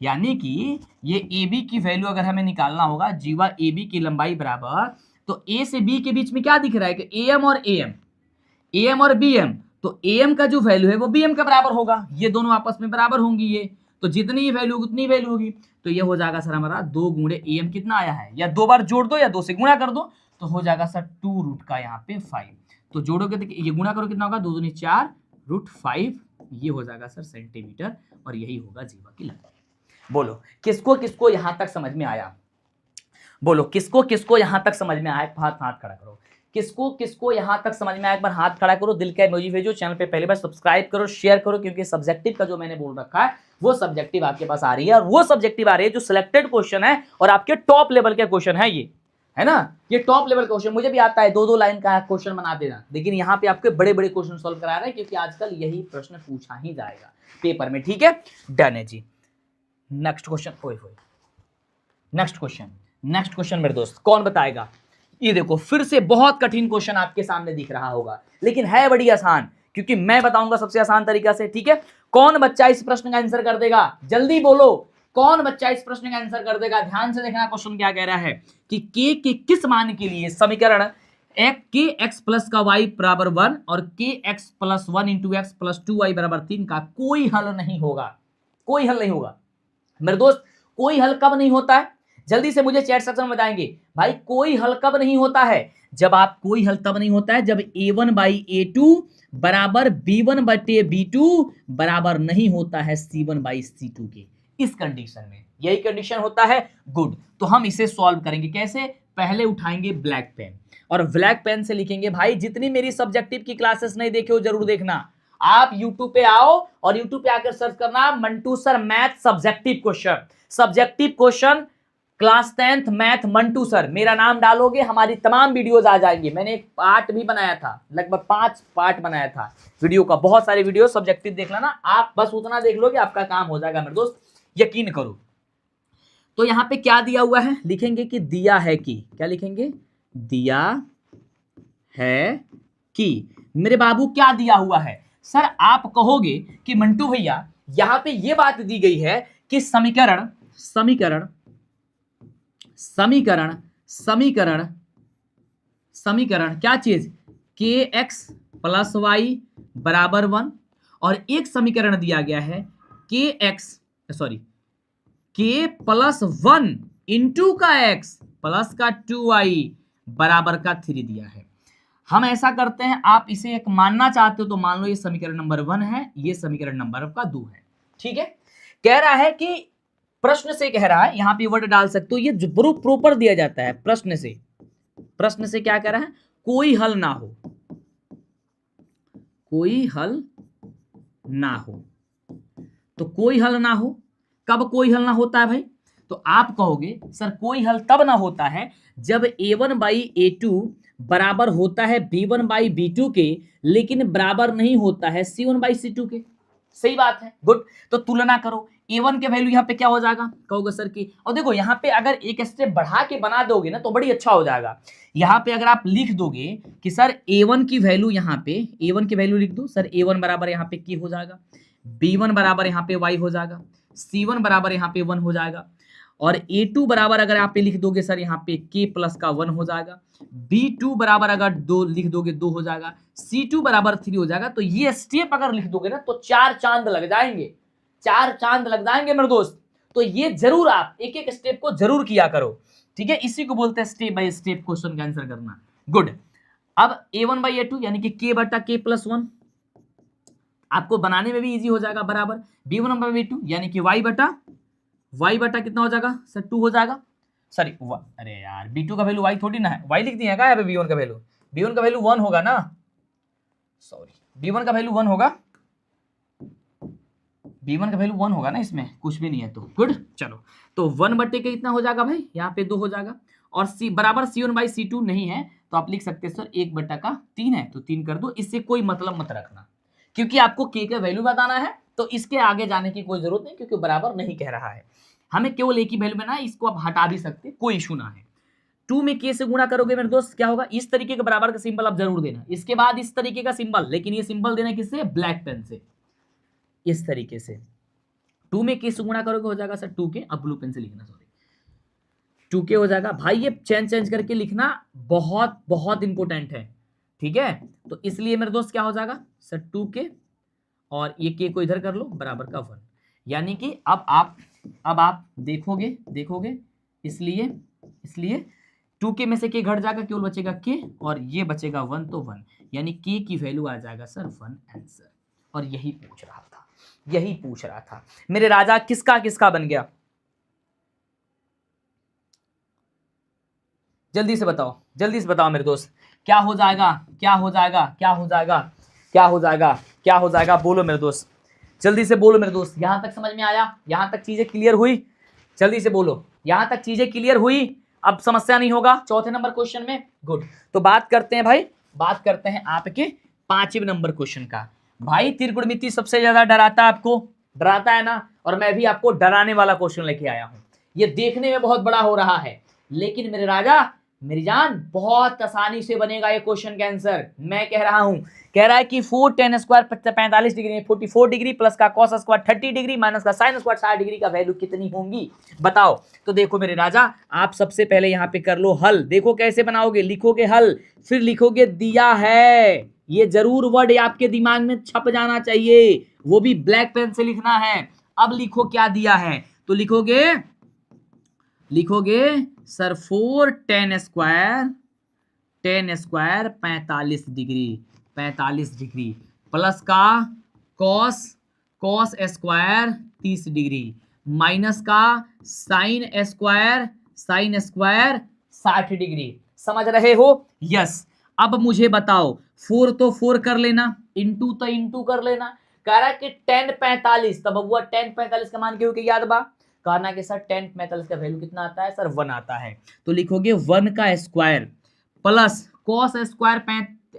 यानी कि ये ए बी की वैल्यू अगर हमें निकालना होगा, जीवा ए बी की लंबाई बराबर, तो ए से बी के बीच में क्या दिख रहा है कि ए एम और बी एम, तो ए एम का जो वैल्यू है वो बी एम के बराबर होगा, ये दोनों आपस में बराबर होंगी, ये तो जितनी ही वैल्यू उतनी वैल्यू होगी, तो ये हो जाएगा सर हमारा 2 गुणे ए एम कितना आया है, या 2 बार जोड़ दो या 2 से गुणा कर दो, तो हो जाएगा सर 2 रूट का यहाँ पे 5, तो जोड़ोगे तो ये गुणा करो कितना होगा, 2 दूनी 4 रूट 5, ये हो जाएगा सर सेंटीमीटर, और यही होगा जीवा की लंबाई। बोलो किसको किसको यहां तक समझ में आया, बोलो किसको किसको यहां तक समझ में आया, हाथ खड़ा करो, किसको किसको यहां तक समझ में आया, एक बार हाथ खड़ा करो, दिल का इमोजी भेजो, चैनल पे पहली बार सब्सक्राइब करो, शेयर करो, क्योंकि सब्जेक्टिव का जो मैंने बोल रखा है वो सब्जेक्टिव आपके पास आ रही है, और वो सब्जेक्टिव आ रही है जो सिलेक्टेड क्वेश्चन है और आपके टॉप लेवल के क्वेश्चन है, ये है ना, ये टॉप लेवल क्वेश्चन। मुझे भी आता है 2-2 लाइन का क्वेश्चन बना देना, लेकिन यहाँ पे आपके बड़े बड़े क्वेश्चन सॉल्व करा रहे हैं, क्योंकि आजकल यही प्रश्न पूछा ही जाएगा पेपर में। ठीक है, डन है जी। नेक्स्ट क्वेश्चन, नेक्स्ट क्वेश्चन मेरे दोस्त कौन बताएगा, ये देखो फिर से बहुत कठिन क्वेश्चन आपके सामने दिख रहा होगा, लेकिन है बड़ी आसान, क्योंकि मैं बताऊंगा सबसे आसान तरीका से। ठीक है, कौन बच्चा इस प्रश्न का आंसर कर देगा, जल्दी बोलो, कौन बच्चा इस प्रश्न का आंसर कर देगा। ध्यान से देखना क्वेश्चन क्या कह रहा है कि k के किस मान के लिए समीकरण के एक्स प्लस का y बराबर 1 और के x plus 1 into x plus 2y बराबर 3 का कोई हल नहीं होगा, कोई हल नहीं होगा मेरे दोस्त। कोई हल कब नहीं होता है, जल्दी से मुझे चैट सेक्शन में बताएंगे भाई, कोई हल कब नहीं होता है, जब आप कोई हल तब नहीं होता है जब a1 बाई a2 बराबर b1 बटे b2 बराबर नहीं होता है c1 बाई c2 के। इस कंडीशन में यही कंडीशन होता है, गुड। तो हम इसे सॉल्व करेंगे कैसे, पहले उठाएंगे ब्लैक पेन और ब्लैक पेन से लिखेंगे। भाई जितनी मेरी सब्जेक्टिव की क्लासेस नहीं देखे हो जरूर देखना, आप YouTube पे आओ और YouTube पे आकर सर्च करना Mantu sir math subjective question class 10th math Mantu sir, मेरा नाम डालोगे हमारी तमाम वीडियोस आ जाएंगी। मैंने एक पार्ट भी बनाया था, लगभग 5 पार्ट बनाया था वीडियो का, बहुत सारे वीडियो सब्जेक्टिव देख लेना आप, बस उतना देख लोगे आपका काम हो जाएगा मेरे दोस्त, यकीन करो। तो यहाँ पे क्या दिया हुआ है, लिखेंगे कि दिया है कि, क्या लिखेंगे, दिया है कि। मेरे बाबू क्या दिया हुआ है सर, आप कहोगे कि मंटू भैया यहां पे ये बात दी गई है कि समीकरण समीकरण समीकरण समीकरण समीकरण क्या चीज, के एक्स प्लस वाई बराबर 1, और एक समीकरण दिया गया है के एक्स सॉरी के प्लस 1 इंटू का एक्स प्लस का 2y बराबर का 3 दिया है। हम ऐसा करते हैं, आप इसे एक मानना चाहते हो तो मान लो ये समीकरण नंबर 1 है, ये समीकरण नंबर आपका 2 है, ठीक है। कह रहा है कि प्रश्न से कह रहा है, यहां पे वर्ड डाल सकते हो, ये प्रूफ प्रॉपर दिया जाता है प्रश्न से। प्रश्न से क्या कह रहा है, कोई हल ना हो, कोई हल ना हो। तो कोई हल ना हो, कब कोई हल ना होता है भाई, तो आप कहोगे सर कोई हल तब ना होता है जब a1 बाई a2 बराबर होता है b1 बाई b2 के, लेकिन बराबर नहीं होता है c1 बाई c2 के। सही बात है, गुड। तो तुलना करो, a1 के वैल्यू यहाँ पे क्या हो जाएगा, कहोगे सर की, और देखो यहाँ पे अगर एक स्टेप बढ़ा के बना दोगे ना तो बड़ी अच्छा हो जाएगा। यहाँ पे अगर आप लिख दोगे कि सर a1 की वैल्यू, यहाँ पे a1 की वैल्यू लिख दो सर, a1 बराबर यहाँ पे k हो जाएगा, b1 बराबर यहाँ पे y हो जाएगा, c1 बराबर यहाँ पे 1 हो जाएगा, और a2 बराबर अगर आप पे लिख दोगे सर यहाँ पे k प्लस का 1 हो जाएगा, b2 बराबर अगर 2 लिख दोगे 2 हो जाएगा, c2 बराबर 3 हो जाएगा। तो ये स्टेप अगर लिख दोगे ना तो 4 चांद लग जाएंगे, 4 चांद लग जाएंगे मेरे दोस्त। तो ये जरूर आप एक एक स्टेप को जरूर किया करो, ठीक है। इसी को बोलते हैं स्टेप बाय स्टेप क्वेश्चन का आंसर करना, गुड। अब a1 बाई a2 यानी कि k बटा k प्लस 1 आपको बनाने में भी इजी हो जाएगा, बराबर b1 बाई b2 यानी कि y बटा कितना हो जाएगा सर, 2 हो जाएगा। सॉरी अरे यार b2 का वैल्यू y थोड़ी ना है, y लिख दिया क्या यहाँ पे, b1 का वैल्यू, b1 का वैल्यू 1 होगा ना, सॉरी b1 का वैल्यू 1 होगा, b1 का वैल्यू 1 होगा ना, इसमें कुछ भी नहीं है तो गुड। चलो तो 1 बटे के कितना हो जाएगा भाई, यहाँ पे 2 हो जाएगा, और c बराबर c1 बाई c2 नहीं है तो आप लिख सकते हैं सर 1 बटा का 3 है तो 3 कर दो। इससे कोई मतलब मत रखना, क्योंकि आपको k का वैल्यू बताना है, तो इसके आगे जाने की कोई जरूरत नहीं, क्योंकि बराबर नहीं कह रहा है, हमें केवल एक ही वैल्यू बनाना है। इसको आप हटा भी सकते, कोई इशू ना है। 2 में k से गुणा करोगे मेरे दोस्त क्या होगा, इस तरीके का बराबर का सिंबल आप जरूर देना, इसके बाद इस तरीके का सिंबल, लेकिन ये सिंबल देना किससे, ब्लैक पेन से, इस तरीके से। 2 में k से गुणा करोगे हो जाएगा सर 2k, अब ब्लू पेन से लिखना, सॉरी 2k हो जाएगा भाई। ये चेंज करके लिखना बहुत बहुत इंपॉर्टेंट है, ठीक है। तो इसलिए मेरे दोस्त क्या हो जाएगा सर 2k, और ये k को इधर कर लो बराबर का 1, यानी कि अब आप देखोगे इसलिए 2k में से k घट जाएगा, केवल बचेगा k, और ये बचेगा 1 तो 1, यानी k की वैल्यू आ जाएगा सर 1 आंसर। और यही पूछ रहा था मेरे राजा, किसका किसका बन गया, जल्दी से बताओ मेरे दोस्त, क्या हो जाएगा, बोलो मेरे दोस्त, जल्दी से बोलो मेरे दोस्त। यहां तक समझ में आया, यहां तक चीजें क्लियर हुई, जल्दी से बोलो, यहां तक चीजें क्लियर हुई, अब समस्या नहीं होगा चौथे नंबर क्वेश्चन में, गुड। तो बात करते हैं आपके 5वें नंबर क्वेश्चन का। भाई त्रिकोणमिति सबसे ज्यादा डराता है ना, और मैं भी आपको डराने वाला क्वेश्चन लेके आया हूं। ये देखने में बहुत बड़ा हो रहा है, लेकिन मेरे राजा मेरी जान बहुत आसानी से बनेगा ये क्वेश्चन का आंसर। मैं कह रहा हूं, कह रहा है कि 4 tan square 45 degree 44 degree plus का cos स्क्वायर 30 डिग्री माइनस का sin स्क्वायर 60 डिग्री का वैल्यू कितनी होंगी, बताओ। तो देखो मेरे राजा, आप सबसे पहले यहाँ पे कर लो हल। देखो कैसे बनाओगे, लिखोगे हल, फिर लिखोगे दिया है। ये जरूर वर्ड आपके दिमाग में छप जाना चाहिए, वो भी ब्लैक पेन से लिखना है। अब लिखो क्या दिया है, तो लिखोगे sir 4 tan square 45 degree plus का cos स्क्वायर 30 डिग्री माइनस का sin स्क्वायर 60 डिग्री। समझ रहे हो, यस। अब मुझे बताओ, 4 तो 4 कर लेना, इंटू तो इंटू कर लेना। कह रहा है कि tan 45, तब हुआ tan 45 का मान क्यों याद बा, कहना कि सर 10th में इसका वैल्यू कितना आता है सर 1 आता है, तो लिखोगे 1 का square plus cos square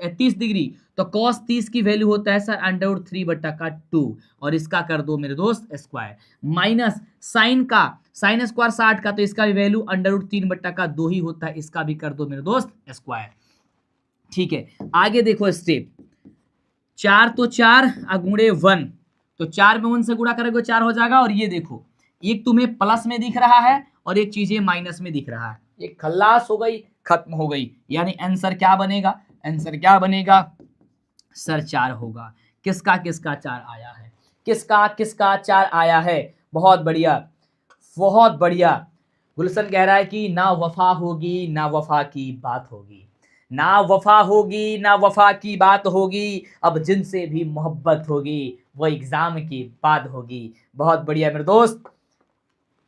30 degree, तो कॉस 30 की वैल्यू होता है सर √3/2 और इसका कर दो मेरे दोस्त स्क्वायर, माइनस साइन का साइन स्क्वायर 60 का, तो इसका भी वैल्यू √3/2 ही होता है, इसका भी कर दो मेरे दोस्त स्क्वायर। ठीक है, आगे देखो स्टेप 4 तो 4 गुणे 1, तो 4 में 1 से गुणा करोगे 4 हो जाएगा, और ये देखो एक तुम्हें प्लस में दिख रहा है और एक चीज ये माइनस में दिख रहा है, ये खल्लास हो गई, खत्म हो गई, यानी आंसर क्या बनेगा, आंसर क्या बनेगा सर 4 होगा। किसका किसका 4 आया है, किसका किसका 4 आया है, बहुत बढ़िया बहुत बढ़िया। गुलशन कह रहा है कि ना वफा होगी ना वफा की बात होगी, ना वफा होगी ना वफा की बात होगी, अब जिनसे भी मोहब्बत होगी वो एग्जाम के बाद होगी। बहुत बढ़िया मेरे दोस्त,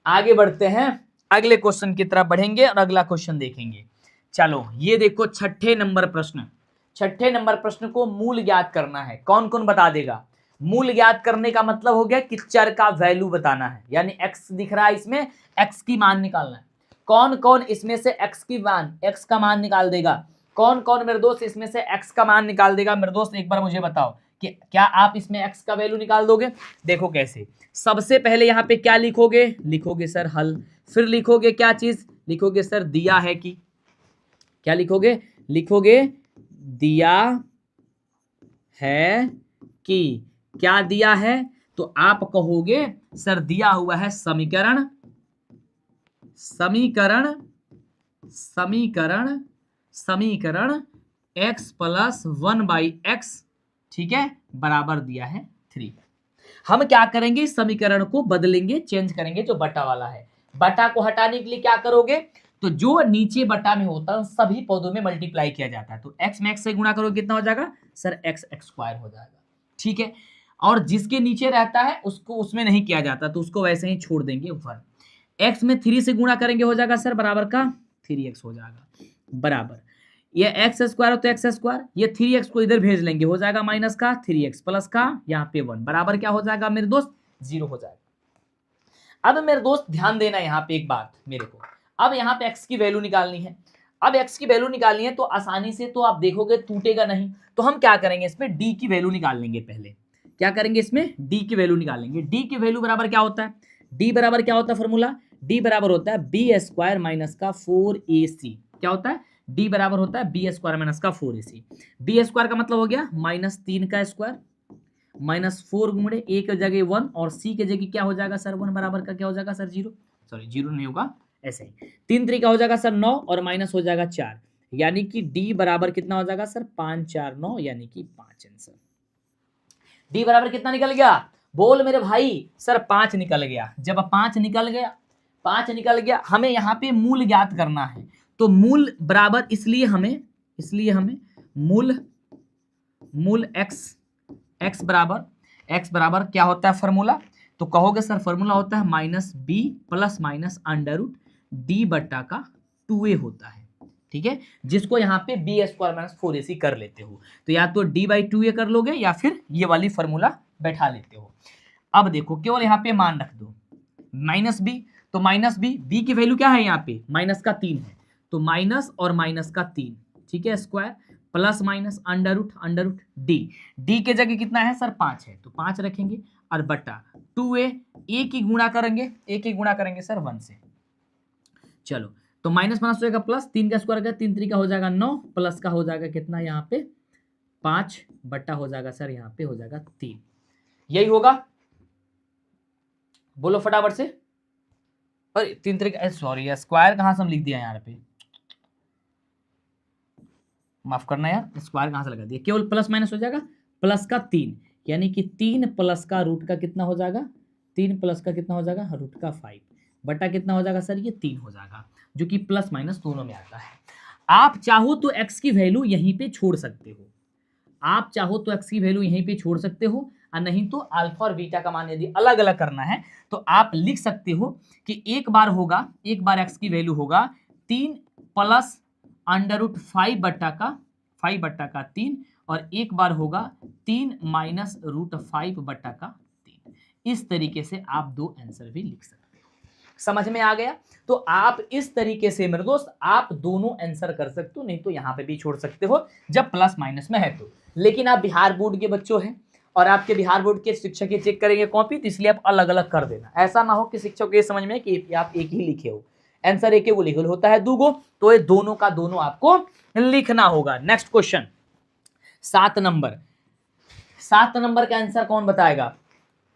आगे बढ़ते हैं, अगले क्वेश्चन की तरफ बढ़ेंगे और अगला क्वेश्चन देखेंगे। चलो ये देखो छठे नंबर प्रश्न, छठे नंबर प्रश्न को मूल ज्ञात करना है, कौन कौन बता देगा। मूल ज्ञात करने का मतलब हो गया कि चर का वैल्यू बताना है, यानी x दिख रहा है इसमें, x की मान निकालना है। कौन कौन इसमें से x का मान निकाल देगा, कौन कौन मेरे दोस्त इसमें से x का मान निकाल देगा मेरे दोस्त, एक बार मुझे बताओ कि क्या आप इसमें x का वैल्यू निकाल दोगे। देखो कैसे, सबसे पहले यहाँ पे क्या लिखोगे, लिखोगे सर हल, फिर लिखोगे क्या चीज, लिखोगे सर दिया है कि, क्या लिखोगे, लिखोगे दिया है कि, क्या दिया है, तो आप कहोगे सर दिया हुआ है समीकरण, समीकरण समीकरण समीकरण x + 1/x, ठीक है, बराबर दिया है 3। हम क्या करेंगे, इस समीकरण को बदलेंगे, चेंज करेंगे, जो बटा वाला है, बटा को हटाने के लिए क्या करोगे, तो जो नीचे बटा में होता है सभी पदों में मल्टीप्लाई किया जाता है, तो x में x से गुणा करोगे कितना हो जाएगा सर x² हो जाएगा, ठीक है। और जिसके नीचे रहता है उसको उसमें नहीं किया जाता, तो उसको वैसे ही छोड़ देंगे 1। x में 3 से गुणा करेंगे हो जाएगा सर बराबर का 3x हो जाएगा, बराबर ये x² हो तो x², ये 3x को इधर भेज लेंगे हो जाएगा माइनस का 3x प्लस का यहाँ पे 1, बराबर क्या हो जाएगा मेरे दोस्त 0 हो जाएगा। अब मेरे दोस्त ध्यान देना यहाँ पे एक बात मेरे को, अब यहाँ पे x की वैल्यू निकालनी है, अब x की वैल्यू निकालनी है तो आसानी से तो आप देखोगे टूटेगा नहीं, तो हम क्या करेंगे इसमें d की वैल्यू निकाल लेंगे, पहले क्या करेंगे इसमें d की वैल्यू निकाल लेंगे। d की वैल्यू बराबर क्या होता है, d बराबर क्या होता है फॉर्मूला, d बराबर होता है b² माइनस का 4ac, क्या होता है d बराबर होता है b² माइनस का 4ac, b² का मतलब हो गया -3 का स्क्वायर माइनस 4 गुणे a की जगह 1 और c की जगह क्या हो जाएगा सर 1 बराबर का क्या हो जाएगा सर 0, सॉरी 0 नहीं होगा ऐसे ही 3 3 का हो जाएगा सर 9 और माइनस हो जाएगा 4, यानी कि d बराबर कितना हो जाएगा सर 5 4 9 यानी कि 5 आंसर। d बराबर कितना निकल गया, बोल मेरे भाई सर 5 निकल गया। जब 5 निकल गया, 5 निकल गया, हमें यहाँ पे मूल ज्ञात करना है, तो मूल बराबर इसलिए हमें मूल x बराबर क्या होता है फॉर्मूला, तो कहोगे सर फॉर्मूला होता है -b ± √d/2a होता है, ठीक है, जिसको यहाँ पे b² - 4ac कर लेते हो, तो या तो d/2a कर लोगे या फिर ये वाली फॉर्मूला बैठा लेते हो। अब देखो केवल यहाँ पे मान रख दो -b, तो -b की वैल्यू क्या है यहाँ पे माइनस का 3 है, तो माइनस और माइनस का 3, ठीक है, स्क्वायर प्लस माइनस √d के जगह कितना है सर 5 है, तो 5 रखेंगे और बटा 2a, a की गुणा करेंगे सर 1 से, चलो तो माइनस माइनस हो जाएगा प्लस, 3 का स्क्वायर का 3 3 का हो जाएगा 9 प्लस का हो जाएगा कितना यहाँ पे 5 बटा हो जाएगा सर यहाँ पे हो जाएगा 3, यही होगा, बोलो फटाफट से। अरे 3 3 सॉरी यार स्क्वायर कहाँ से हम लिख दिया यहाँ पे, माफ करना यार, स्क्वायर कहाँ से लगा दिया, केवल प्लस माइनस हो जाएगा, प्लस का 3 यानी कि 3 प्लस का रूट का कितना हो जाएगा, 3 प्लस का कितना हो जाएगा रूट का 5 बटा कितना हो जाएगा सर ये 3 हो जाएगा, जो कि प्लस माइनस दोनों में आता है। आप चाहो तो x की वैल्यू यहीं पे छोड़ सकते हो, आप चाहो तो x की वैल्यू यहीं पे छोड़ सकते हो, और नहीं तो अल्फा और बीटा का मान यदि अलग अलग करना है तो आप लिख सकते हो कि एक बार x की वैल्यू होगा 3 प्लस √5 बटा का 3 और एक बार होगा 3 माइनस √5 बटा का 3। इस तरीके से आप दो आंसर भी लिख सकते हो। समझ में आ गया? तो आप इस तरीके से मेरे दोस्त आप दोनों आंसर कर सकते हो, नहीं तो यहाँ पे भी छोड़ सकते हो जब प्लस माइनस में है तो। लेकिन आप बिहार बोर्ड के बच्चों हैं और आपके बिहार बोर्ड के शिक्षक ये चेक करेंगे कॉपी, तो इसलिए आप अलग अलग कर देना। ऐसा ना हो कि शिक्षक ये समझ में कि आप एक ही लिखे हो, आंसर एक वो लिखे होता है दूगो, तो ये दोनों का दोनों आपको लिखना होगा। Next question 7 number. 7 नंबर का आंसर कौन बताएगा?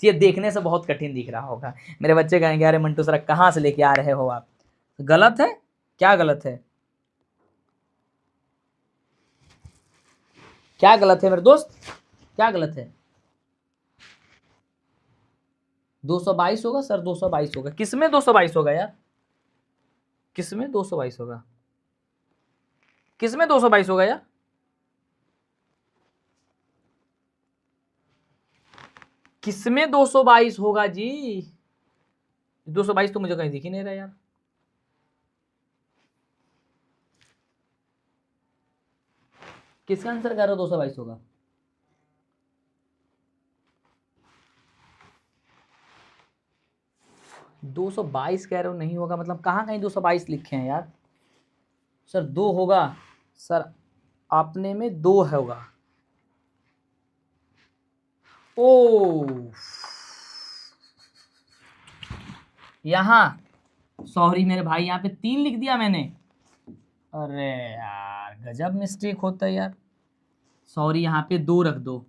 ये देखने से बहुत कठिन दिख रहा होगा, मेरे बच्चे कहेंगे अरे मंटू सर कहाँ से लेके आ रहे हो आप? गलत है? क्या गलत है? क्या गलत है मेरे दोस्त? क्या गलत है? 222 होगा सर, 222 होगा। किसमें 222 होगा यार? किसमें 222 होगा? किसमें 222 होगा यार? किसमें 222 होगा जी? 222 तो मुझे कहीं दिख ही नहीं रहा यार। किसका आंसर कह रहे हो 222 होगा? दो सौ बाईस कह रहे हो नहीं होगा, मतलब कहाँ कहीं 222 लिखे हैं यार? सर 2 होगा सर, आपने में 2 होगा। ओ यहाँ सॉरी मेरे भाई, यहाँ पे 3 लिख दिया मैंने। अरे यार गजब मिस्टेक होता है यार, सॉरी यहाँ पे 2 रख दो।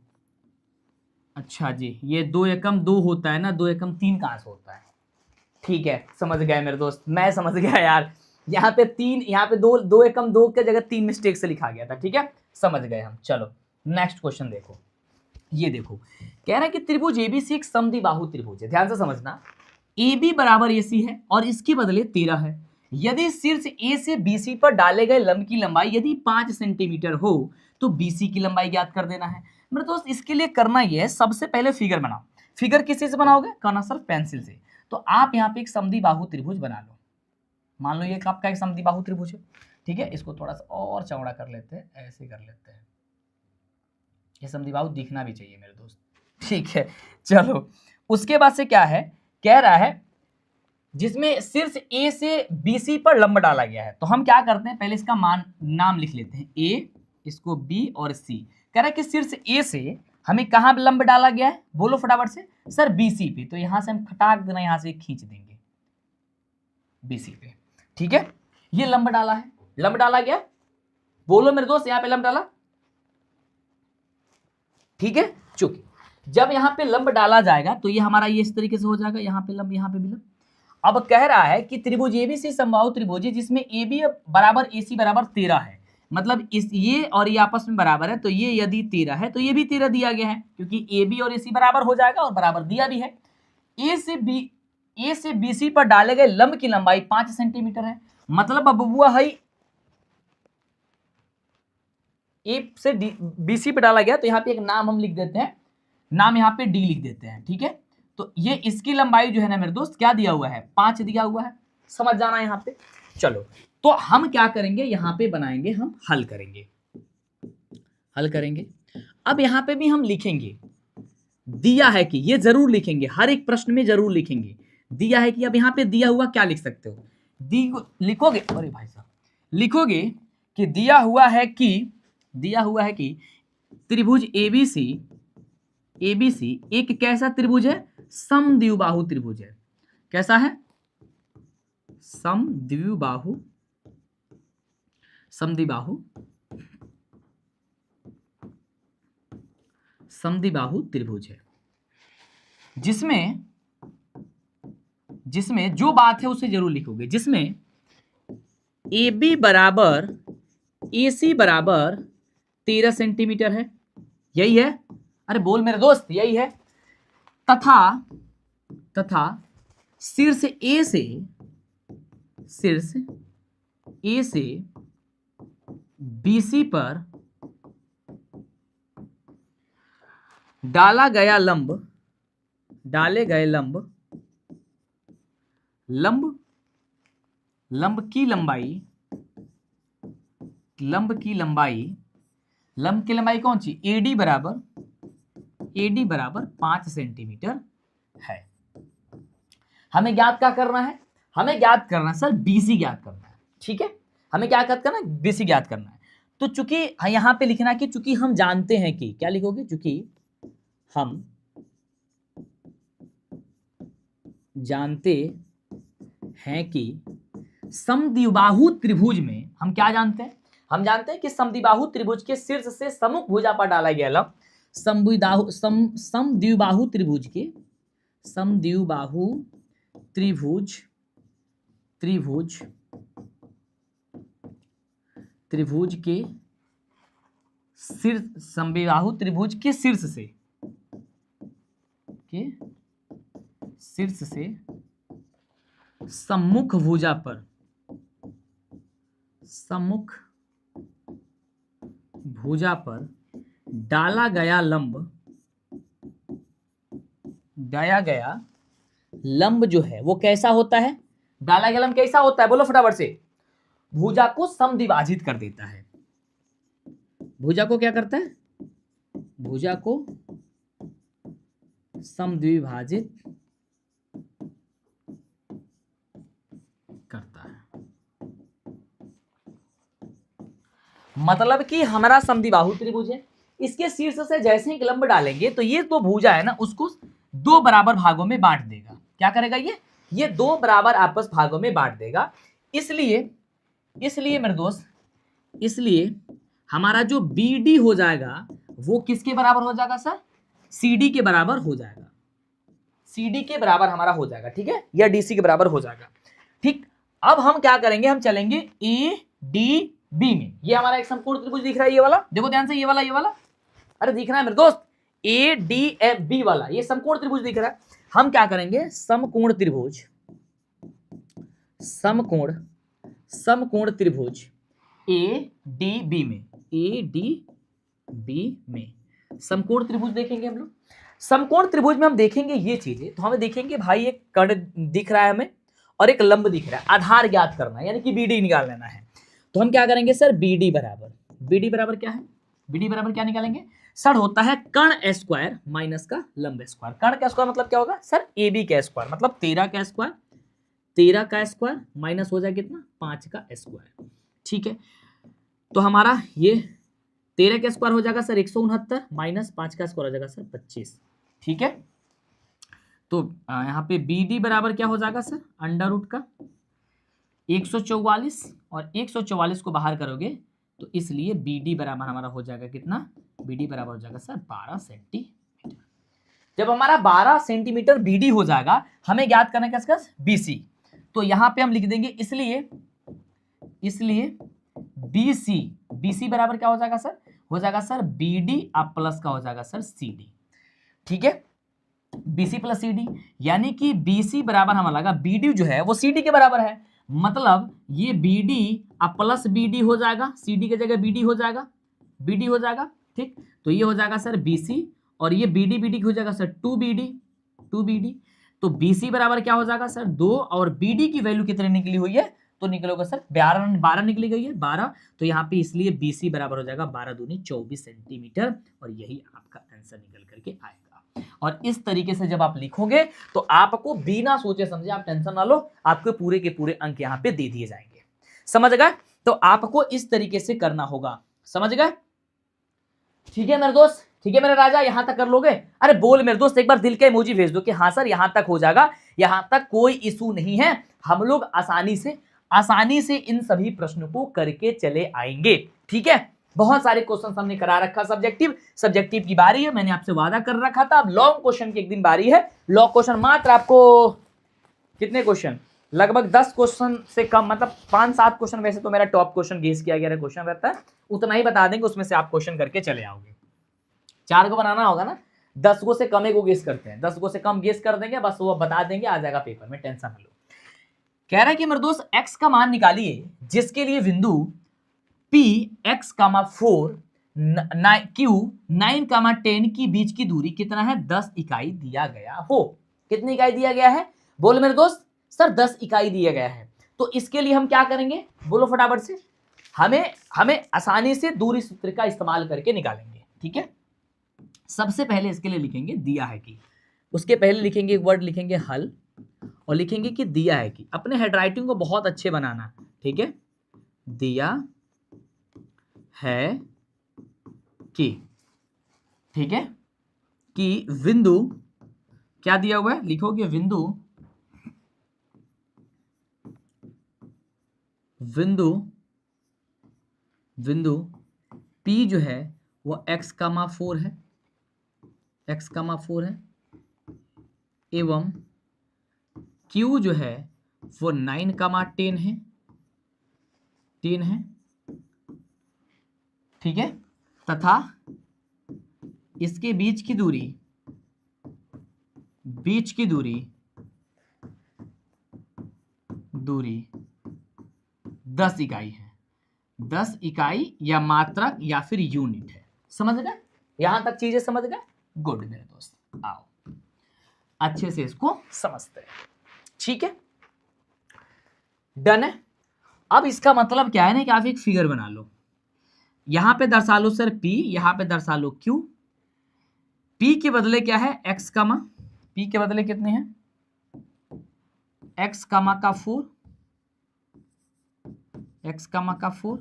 अच्छा जी, ये 2 एकम 2 होता है ना, 2 एकम 3 कहाँ से होता है? ठीक है समझ गए मेरे दोस्त, मैं समझ गया यार। यहाँ पे 3, यहाँ पे 2, 2 एकम 2 के जगह 3 मिस्टेक से लिखा गया था। ठीक है समझ गए हम। चलो नेक्स्ट क्वेश्चन देखो, ये देखो कह रहा है कि त्रिभुज एबीसी एक समद्विबाहु त्रिभुज है। ध्यान से समझना, AB बराबर AC है और इसके बदले 13 है। यदि शीर्ष A से BC पर डाले गए लंब की लंबाई यदि 5 सेंटीमीटर हो तो BC की लंबाई ज्ञात कर देना है। मेरे दोस्त इसके लिए करना यह है, सबसे पहले फिगर बनाओ। फिगर किसी से बनाओगे? कहना सर पेंसिल से। तो आप यहाँ पे एक समद्विबाहु त्रिभुज बना लो। मान लो ये आपका एक समद्विबाहु त्रिभुज है। ठीक है, इसको थोड़ा सा और चौड़ा कर लेते हैं, ऐसे कर लेते हैं। ये समद्विबाहु दिखना भी चाहिए मेरे दोस्त। ठीक है चलो, उसके बाद से क्या है, कह रहा है जिसमें शीर्ष A से BC पर लंब डाला गया है। तो हम क्या करते हैं, पहले इसका नाम लिख लेते हैं, A, इसको B और C। कह रहा है कि शीर्ष A से हमें कहाँ लंब डाला गया है? बोलो फटाफट से। सर BC पे, तो यहां से हम खटाक देना, यहां से खींच देंगे BC पे। ठीक है, ये लंब डाला है, लंब डाला गया। बोलो मेरे दोस्त, यहां पे लंब डाला। ठीक है, चूंकि जब यहां पे लंब डाला जाएगा तो ये हमारा ये इस तरीके से हो जाएगा, यहां पे लंब, यहां पे भी लंब। अब कह रहा है कि त्रिभुज एबीसी समबाहु त्रिभुज है जिसमें AB बराबर AC बराबर 13 है। मतलब इस ये और ये आपस में बराबर है, तो ये यदि 13 है तो ये भी 13 दिया गया है, क्योंकि AB और AC बराबर हो जाएगा और बराबर दिया भी है। A से BC पर डाले गए लंब की लंबाई 5 सेंटीमीटर है। मतलब अब हुआ है A से BC पे डाला गया, तो यहाँ पे एक नाम हम लिख देते हैं, नाम यहाँ पे D लिख देते हैं। ठीक है, तो ये इसकी लंबाई जो है ना मेरे दोस्त क्या दिया हुआ है? 5 दिया हुआ है, समझ जाना यहाँ पे। चलो तो हम क्या करेंगे, यहाँ पे बनाएंगे, हम हल करेंगे, हल करेंगे। अब यहाँ पे भी हम लिखेंगे, दिया है कि, ये जरूर लिखेंगे, हर एक प्रश्न में जरूर लिखेंगे दिया है कि। अब यहाँ पे दिया हुआ क्या लिख सकते हो, लिखोगे, अरे भाई साहब, लिखोगे कि दिया हुआ है कि त्रिभुज एबीसी एक कैसा त्रिभुज है? समद्विबाहु त्रिभुज है। कैसा है? समद्विबाहु त्रिभुज है, जिसमें जो बात है उसे जरूर लिखोगे, जिसमें AB बराबर AC बराबर 13 सेंटीमीटर है। यही है? अरे बोल मेरे दोस्त, यही है। तथा शीर्ष A से BC पर डाले गए लंब की लंबाई कौन सी? AD बराबर 5 सेंटीमीटर है। हमें ज्ञात क्या करना है? हमें ज्ञात करना है सर बीसी ज्ञात करना है, ठीक है, हमें क्या ज्ञात करना है, बीसी ज्ञात करना है। तो चूंकि यहां पे लिखना कि चूंकि हम जानते हैं कि, क्या लिखोगे, चूंकि हम जानते हैं कि समद्विबाहु त्रिभुज में, हम क्या जानते हैं, हम जानते हैं कि समद्विबाहु त्रिभुज के शीर्ष से सम्मुख भुजा पर डाला गया लंब समद्विबाहु त्रिभुज के, समद्विबाहु त्रिभुज के शीर्ष, समद्विबाहु त्रिभुज के शीर्ष से सम्मुख भुजा पर, सम्मुख भुजा पर डाला गया लंब जो है वो कैसा होता है, डाला गया लंब कैसा होता है, बोलो फटाफट से, भुजा को समद्विभाजित कर देता है। भुजा को क्या करता है, भुजा को समद्विभाजित करता है। मतलब कि हमारा समद्विबाहु त्रिभुज है, इसके शीर्ष से जैसे ही लंब डालेंगे तो ये तो भुजा है ना, उसको दो बराबर भागों में बांट देगा। क्या करेगा ये दो बराबर आपस भागों में बांट देगा। इसलिए मेरे दोस्त, इसलिए हमारा जो BD हो जाएगा वो किसके बराबर हो जाएगा सर, CD के बराबर हो जाएगा, CD के बराबर हमारा हो जाएगा, ठीक है, या DC के बराबर हो जाएगा, ठीक। अब हम क्या करेंगे, हम चलेंगे ADB में। ये हमारा एक समकोण त्रिभुज दिख रहा है, ये वाला देखो ध्यान से, ये वाला अरे दिख रहा है मेरे दोस्त, ADFB वाला ये समकोण त्रिभुज दिख रहा है। हम क्या करेंगे, समकोण त्रिभुज ADB में समकोण त्रिभुज देखेंगे हम लोग। समकोण त्रिभुज में हम देखेंगे ये चीजें, तो हमें देखेंगे भाई एक कर्ण दिख रहा है हमें और एक लंब दिख रहा है, आधार ज्ञात करना है यानी कि BD निकाल लेना है। तो हम क्या करेंगे सर, BD बराबर क्या है, BD बराबर क्या निकालेंगे सर, होता है कर्ण स्क्वायर माइनस का लंब स्क्वायर। कर्ण का स्क्वायर मतलब क्या होगा सर, AB का स्क्वायर, मतलब 13 का स्क्वायर माइनस हो जाए कितना, 5 का स्क्वायर, ठीक है। तो हमारा ये 13 का स्क्वायर हो जाएगा सर 169 माइनस 5 का स्क्वायर हो जाएगा सर 25, ठीक है। तो यहाँ पे BD बराबर क्या हो जाएगा सर, अंडर रूट का 144, और 144 को बाहर करोगे तो इसलिए BD बराबर हमारा हो जाएगा कितना, BD बराबर हो जाएगा सर 12 सेंटीमीटर। जब हमारा 12 सेंटीमीटर BD हो जाएगा, हमें ज्ञात करना है किसका, BC। तो यहाँ पे हम लिख देंगे इसलिए BC बराबर क्या हो जाएगा सर, हो जाएगा सर BD अब प्लस का हो जाएगा सर CD, ठीक है, BC प्लस CD, यानी कि BC बराबर हमारा लगा, BD जो है वो CD के बराबर है, मतलब ये BD अब प्लस BD हो जाएगा, CD की जगह BD हो जाएगा, ठीक। तो ये हो जाएगा सर BC, और ये BD हो जाएगा सर 2BD। तो BC बराबर क्या हो जाएगा सर 2, और BD की वैल्यू कितनी निकली हुई है, तो निकलेगा सर 12 निकली गई है 12। तो यहाँ पे इसलिए BC बराबर हो जाएगा 12 दूनी 24 सेंटीमीटर, और यही आपका आंसर निकल करके आएगा। और इस तरीके से जब आप लिखोगे तो आपको बिना सोचे समझे, आप टेंशन ना लो, आपके पूरे के पूरे अंक यहाँ पे दे दिए जाएंगे, समझ गए। तो आपको इस तरीके से करना होगा, समझ गए, ठीक है मेरे दोस्त, ठीक है मेरे राजा, यहां तक कर लोगे। अरे बोल मेरे दोस्त, एक बार दिल का इमोजी भेज दो कि हाँ सर यहां तक हो जाएगा, यहां तक कोई इशू नहीं है, हम लोग आसानी से इन सभी प्रश्नों को करके चले आएंगे, ठीक है। बहुत सारे क्वेश्चन हमने करा रखा, सब्जेक्टिव की बारी है, मैंने आपसे वादा कर रखा था। अब लॉन्ग क्वेश्चन की एक दिन बारी है। लॉन्ग क्वेश्चन मात्र आपको कितने क्वेश्चन, लगभग 10 क्वेश्चन से कम, मतलब 5-7 क्वेश्चन, वैसे तो मेरा टॉप क्वेश्चन गेस किया गया क्वेश्चन रहता है, उतना ही बता देंगे, उसमें से आप क्वेश्चन करके चले आओगे। 4 को बनाना होगा ना, 10 को से कम को गेस करते हैं, 10 को से कम गेस कर देंगे, बस वो बता देंगे, आ जाएगा पेपर में, टेंशन ना लो। कह रहा है कि मेरे दोस्त x का मान निकालिए जिसके लिए बिंदु P x, 4 Q 9, 10 की बीच की दूरी कितना है, 10 इकाई दिया गया हो। कितनी इकाई दिया गया है, बोलो मेरे दोस्त, सर 10 इकाई दिया गया है। तो इसके लिए हम क्या करेंगे, बोलो फटाफट से, हमें आसानी से दूरी सूत्र का इस्तेमाल करके निकालेंगे, ठीक है। सबसे पहले इसके लिए लिखेंगे दिया है कि, उसके पहले लिखेंगे एक वर्ड, लिखेंगे हल, और लिखेंगे कि दिया है कि। अपने हैंडराइटिंग को बहुत अच्छे बनाना, ठीक है। दिया है कि, ठीक है, कि बिंदु, क्या दिया हुआ है, लिखोगे बिंदु, बिंदु बिंदु P जो है वो x,4 है, x,4 है, एवं Q जो है वो 9,10 है, 10 है, ठीक है, तथा इसके बीच की दूरी, बीच की दूरी 10 इकाई है, 10 इकाई या मात्रक या फिर यूनिट है। समझ गए? यहां तक चीजें समझ गए? गुड मेरे दोस्त, आओ अच्छे से इसको समझते हैं, ठीक है, डन है। अब इसका मतलब क्या है ना कि आप एक फिगर बना लो, यहां पे दर्शा लो सर P, यहां पे दर्शा लो Q। P के बदले क्या है x, P के बदले कितने हैं x, का 4, x, का 4,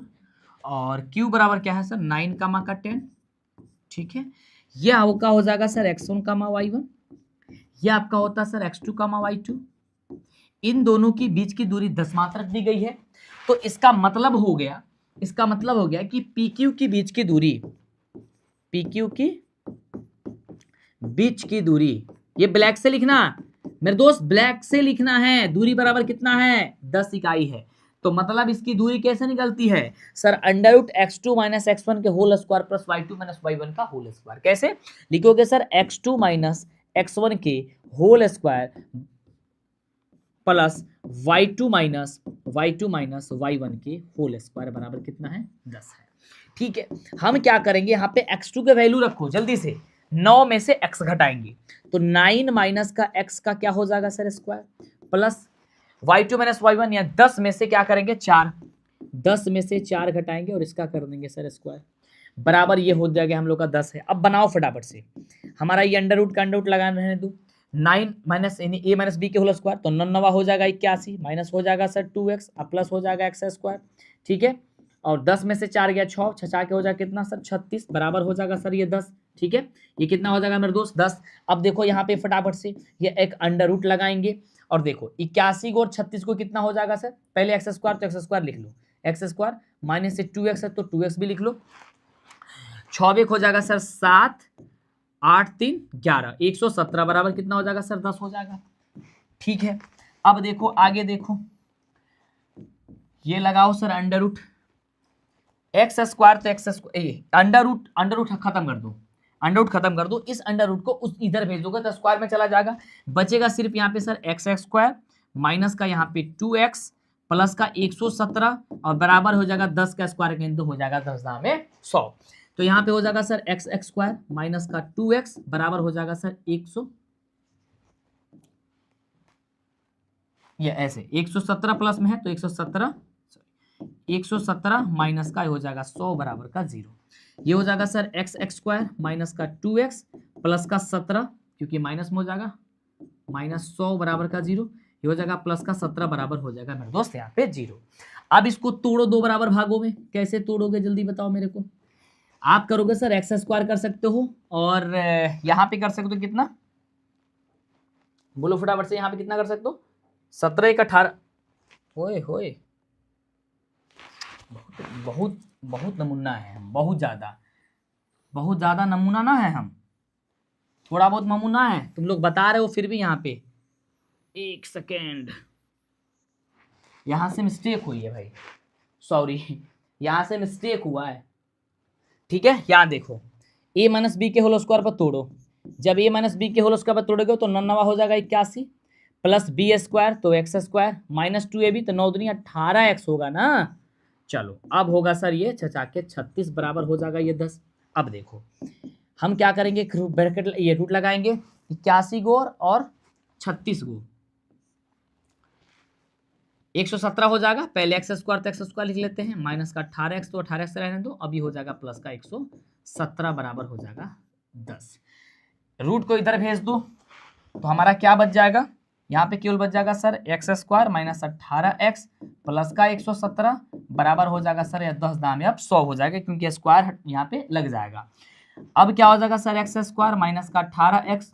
और Q बराबर क्या है सर 9, का 10, ठीक है। ये आपका हो जाएगा सर x1, y1, ये आपका होता है सर x2, y2। इन दोनों की बीच की दूरी 10 मात्रक दी गई है, तो इसका मतलब हो गया, इसका मतलब हो गया कि PQ की बीच की दूरी, PQ की बीच की दूरी, ये ब्लैक से लिखना मेरे दोस्त, ब्लैक से लिखना है, दूरी बराबर कितना है 10 इकाई है। तो मतलब इसकी दूरी कैसे निकलती है sir, under x2 minus x1 के whole square plus y2 minus y1 का होल स्क्वायर। कैसे लिखोगे सर, x2 माइनस x1 के whole square plus y2 minus y1 के होल स्क्वायर बराबर कितना है 10 है, ठीक है। हम क्या करेंगे यहाँ पे x2 के वैल्यू रखो जल्दी से, 9 में से x घटाएंगे तो 9 माइनस का x का क्या हो जाएगा sir square, plus y2 minus y1 या 10 में से क्या करेंगे 4, 10 में से 4 घटाएंगे और इसका कर देंगे सर स्क्वायर, बराबर ये हो जाएगा हम लोग का 10 है। अब बनाओ फटाफट से, हमारा ये अंडर रूट का अंडर रूट लगाना रहने दो, 9 माइनस ए माइनस बी के होल स्क्वायर तो 9 हो जाएगा 81, माइनस हो जाएगा सर 2x और प्लस हो जाएगा x स्क्वायर, ठीक है। और 10 में से 4 गया 6, 6 के हो जाएगा कितना सर 36, बराबर हो जाएगा सर ये 10, ठीक है। ये कितना हो जाएगा मेरे दोस्त 10। अब देखो यहाँ पे फटाफट से ये एक अंडर रूट लगाएंगे और देखो 81 को और 36 को कितना हो जाएगा सर, पहले एक्स स्क्वायर तो एक्स स्क्वायर लिख लो, एक्स स्क्वायर माइनस से 2x है तो 2x भी लिख लो, 6 हो जाएगा सर 7, 8 3 11, 117 बराबर कितना हो जाएगा सर 10 हो जाएगा, ठीक है। अब देखो आगे देखो, ये लगाओ sir under root x square तो एक्स अंडर रूट खत्म कर दो, अंडर रूट खत्म कर दो, इस अंडर रूट को उस इधर भेज दोगे तो स्क्वायर में चला जाएगा, बचेगा सिर्फ यहाँ पे सर एक्स स्क्वायर माइनस का यहाँ पे 2x प्लस का 117 और बराबर हो जाएगा 10 का स्क्वायर किंतु हो जाएगा 10 में 100। तो यहाँ पे हो जाएगा सर एक्स स्क्वायर माइनस का 2x बराबर हो जाएगा सर 100, ये ऐसे 117 प्लस में है तो 117 माइनस का हो जाएगा 100 बराबर का 0, ये हो जाएगा सर एक्स स्क्वायर माइनस का 2x प्लस का 17 क्योंकि माइनस में हो जाएगा माइनस 100 बराबर का 0, ये हो जाएगा प्लस का 17 बराबर हो जाएगा मेरे दोस्त यहाँ पे 0। अब इसको तोड़ो दो बराबर भागों में, कैसे तोड़ोगे जल्दी बताओ मेरे को। आप करोगे सर एक्स स्क्वायर कर सकते हो और यहाँ पे कर सकते हो कितना, बोलो फटाफट से, यहाँ पे कितना कर सकते हो 17 1 18, ओए होए बहुत बहुत नमूना है हम, बहुत ज़्यादा नमूना ना है हम, थोड़ा बहुत नमूना है, तुम लोग बता रहे हो फिर भी यहाँ पे, एक सेकेंड यहाँ से मिस्टेक हुई है भाई, सॉरी यहाँ से मिस्टेक हुआ है, ठीक है। यहाँ देखो a माइनस बी के होल स्क्वायर पर तोड़ो, जब a माइनस बी के होल स्क्वायर पर तोड़ोगे तो 9 हो जाएगा 81 प्लस बी स्क्वायर तो एक्स स्क्वायर माइनस 2ab तो 9 दूनी 18x होगा ना। चलो अब होगा सर ये 36 बराबर हो जाएगा ये 10। अब देखो हम क्या करेंगे, ब्रैकेट ये रूट लगाएंगे 81 को और 36 को, 117 हो जाएगा, पहले एक्स स्क्वायर तो एक्स स्क्वायर लिख लेते हैं माइनस का 18x तो 18x रहने दो, अभी हो जाएगा प्लस का 117 बराबर हो जाएगा 10। रूट को इधर भेज दो तो हमारा क्या बच जाएगा यहाँ पे केवल बच जाएगा sir x square minus 18x plus का 117 बराबर हो जाएगा सर 10 दाम अब 100 हो जाएगा, क्योंकि स्क्वायर यहाँ पे लग जाएगा। अब क्या हो जाएगा सर एक्स स्क्वायर माइनस का 18x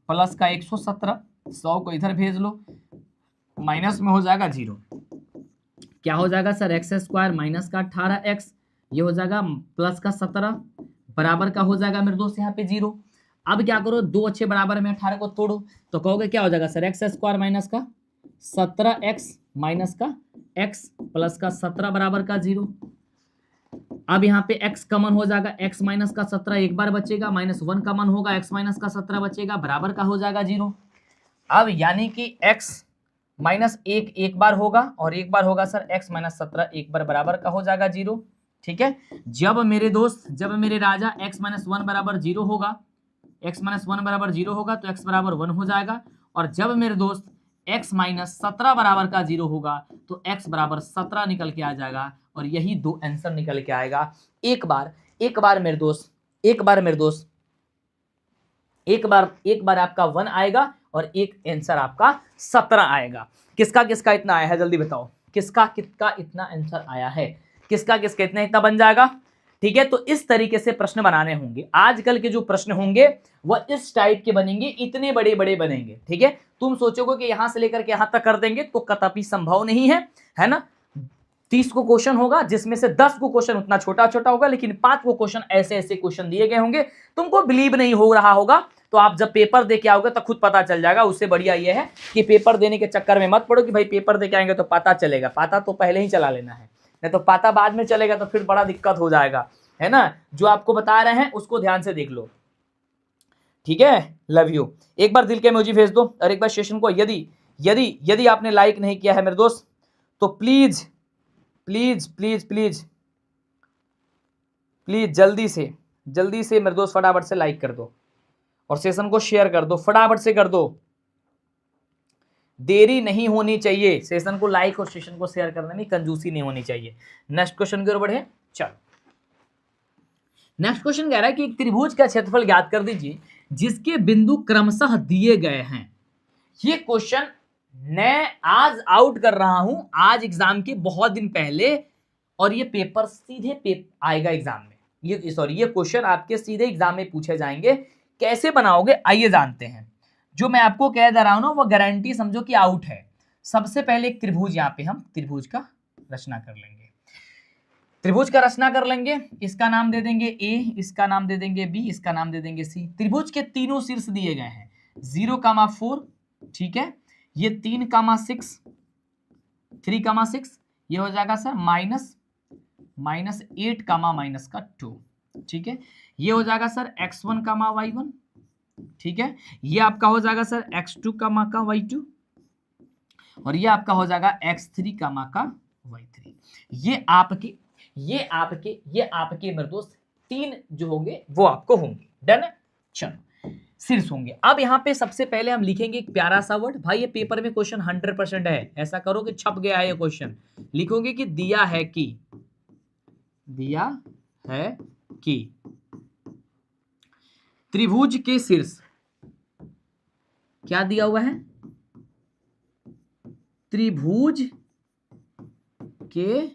प्लस का 117, 100 को इधर भेज लो, माइनस में हो जाएगा 0। क्या हो जाएगा सर एक्स स्क्वायर माइनस का 18x, ये हो जाएगा प्लस का 17 बराबर का हो जाएगा मेरे दोस्त यहाँ पे 0। अब क्या करो, 2 अच्छे बराबर में 18 को तोड़ो तो कहोगे क्या हो जाएगा सर एक्स स्क्वायर माइनस का 17x माइनस का x प्लस का 17 बराबर का 0। अब यहाँ पे x कॉमन हो जाएगा, x माइनस का 17 एक बार बचेगा, -1 कॉमन होगा, x माइनस का 17 बचेगा बराबर का हो जाएगा 0। अब यानी कि x माइनस 1 एक बार होगा और एक बार होगा सर x माइनस 17 एक बार बराबर का हो जाएगा 0। ठीक है, जब मेरे दोस्त, जब मेरे राजा x माइनस 1 बराबर 0 होगा, x माइनस 1 बराबर 0 होगा तो x बराबर 1 हो जाएगा, और जब मेरे दोस्त x माइनस 17 बराबर का 0 होगा तो x बराबर 17 निकल के आ जाएगा, और यही दो आंसर निकल के आएगा। एक बार मेरे दोस्त, एक बार आपका 1 आएगा और एक आंसर आपका 17 आएगा। किसका किसका इतना आया है जल्दी बताओ, किसका किसका इतना आंसर आया है, किसका किसका इतना बन जाएगा। ठीक है, तो इस तरीके से प्रश्न बनाने होंगे। आजकल के जो प्रश्न होंगे वह इस टाइप के बनेंगे, इतने बड़े बड़े बनेंगे। ठीक है, तुम सोचोगे कि यहां से लेकर के यहां तक कर देंगे तो कतई संभव नहीं है, है ना। 30 को क्वेश्चन होगा जिसमें से 10 को क्वेश्चन उतना छोटा छोटा होगा, लेकिन 5 को क्वेश्चन ऐसे ऐसे क्वेश्चन दिए गए होंगे, तुमको बिलीव नहीं हो रहा होगा तो आप जब पेपर दे के आओगे तो खुद पता चल जाएगा। उससे बढ़िया ये है कि पेपर देने के चक्कर में मत पड़ो कि भाई पेपर दे के आएंगे तो पता चलेगा, पता तो पहले ही चला लेना है, नहीं तो पता बाद में चलेगा तो फिर बड़ा दिक्कत हो जाएगा, है ना। जो आपको बता रहे हैं उसको ध्यान से देख लो। ठीक है, लव यू। एक बार दिल के इमोजी भेज दो, और एक बार सेशन को यदि यदि यदि आपने लाइक नहीं किया है मेरे दोस्त तो please please please please please जल्दी से मेरे दोस्त फटाफट से लाइक कर दो और सेशन को शेयर कर दो, फटाफट से कर दो, देरी नहीं होनी चाहिए। सेशन को लाइक और सेशन को शेयर करने में कंजूसी नहीं होनी चाहिए। नेक्स्ट क्वेश्चन की ओर बढ़े, चलो। नेक्स्ट क्वेश्चन कह रहा है कि एक त्रिभुज का क्षेत्रफल ज्ञात कर दीजिए जिसके बिंदु क्रमशः दिए गए हैं। ये क्वेश्चन मैं आज आउट कर रहा हूं, आज एग्जाम के बहुत दिन पहले, और ये पेपर सीधे आएगा एग्जाम में। ये क्वेश्चन आपके सीधे एग्जाम में पूछे जाएंगे। कैसे बनाओगे आइए जानते हैं। जो मैं आपको कह दे रहा हूं ना वो गारंटी समझो कि आउट है। सबसे पहले एक त्रिभुज, यहाँ पे हम त्रिभुज का रचना कर लेंगे, त्रिभुज का रचना कर लेंगे। इसका नाम दे देंगे ए, इसका नाम दे देंगे बी, इसका नाम दे देंगे सी। त्रिभुज के तीनों शीर्ष दिए गए हैं 0,4, ठीक है, ये 3,6, 3,6, ये हो जाएगा सर -8, -2, ठीक है। ये हो जाएगा सर x1, y1, ठीक है। ये आपका हो जाएगा सर x2, y2, और ये आपका हो जाएगा x3, y3। ये आपके मेरे दोस्त 3 जो होंगे वो आपको होंगे। डन है, चलो शीर्ष होंगे। अब यहाँ पे सबसे पहले हम लिखेंगे एक प्यारा सा वर्ड। भाई ये पेपर में क्वेश्चन 100% है, ऐसा करो कि छप गया है ये क्वेश्चन। लिखोगे कि दिया है कि त्रिभुज के शीर्ष, क्या दिया हुआ है, त्रिभुज के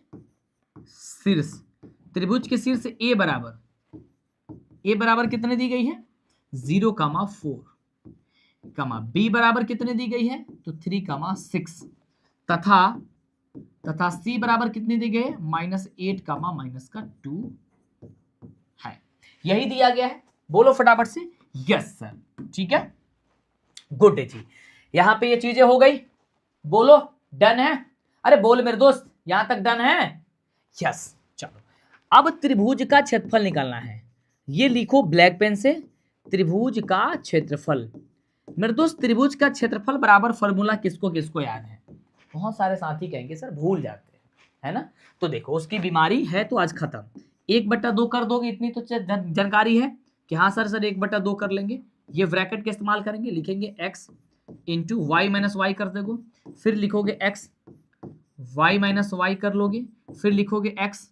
शीर्ष, त्रिभुज के शीर्ष ए बराबर कितने दी गई है 0,4, बी बराबर कितने दी गई है तो 3,6, तथा सी बराबर कितनी दी गई है -8, -2 है। यही दिया गया है, बोलो फटाफट से यस सर। ठीक है, गुड जी। यहां पे ये चीजें हो गई, बोलो डन है। अरे बोल मेरे दोस्त, यहां तक डन है, यस। चलो अब त्रिभुज का क्षेत्रफल निकालना है। ये लिखो ब्लैक पेन से, त्रिभुज का क्षेत्रफल। मेरे दोस्त त्रिभुज का क्षेत्रफल बराबर फॉर्मूला किसको किसको याद है? बहुत सारे साथी कहेंगे सर भूल जाते हैं, है ना। तो देखो उसकी बीमारी है तो आज खत्म। 1/2 कर दोगे, इतनी तो जानकारी है कि हाँ सर 1/2 कर लेंगे। ये ब्रैकेट का इस्तेमाल करेंगे, लिखेंगे x into y minus y कर दोगे, फिर लिखोगे x y माइनस वाई कर लोगे, फिर लिखोगे x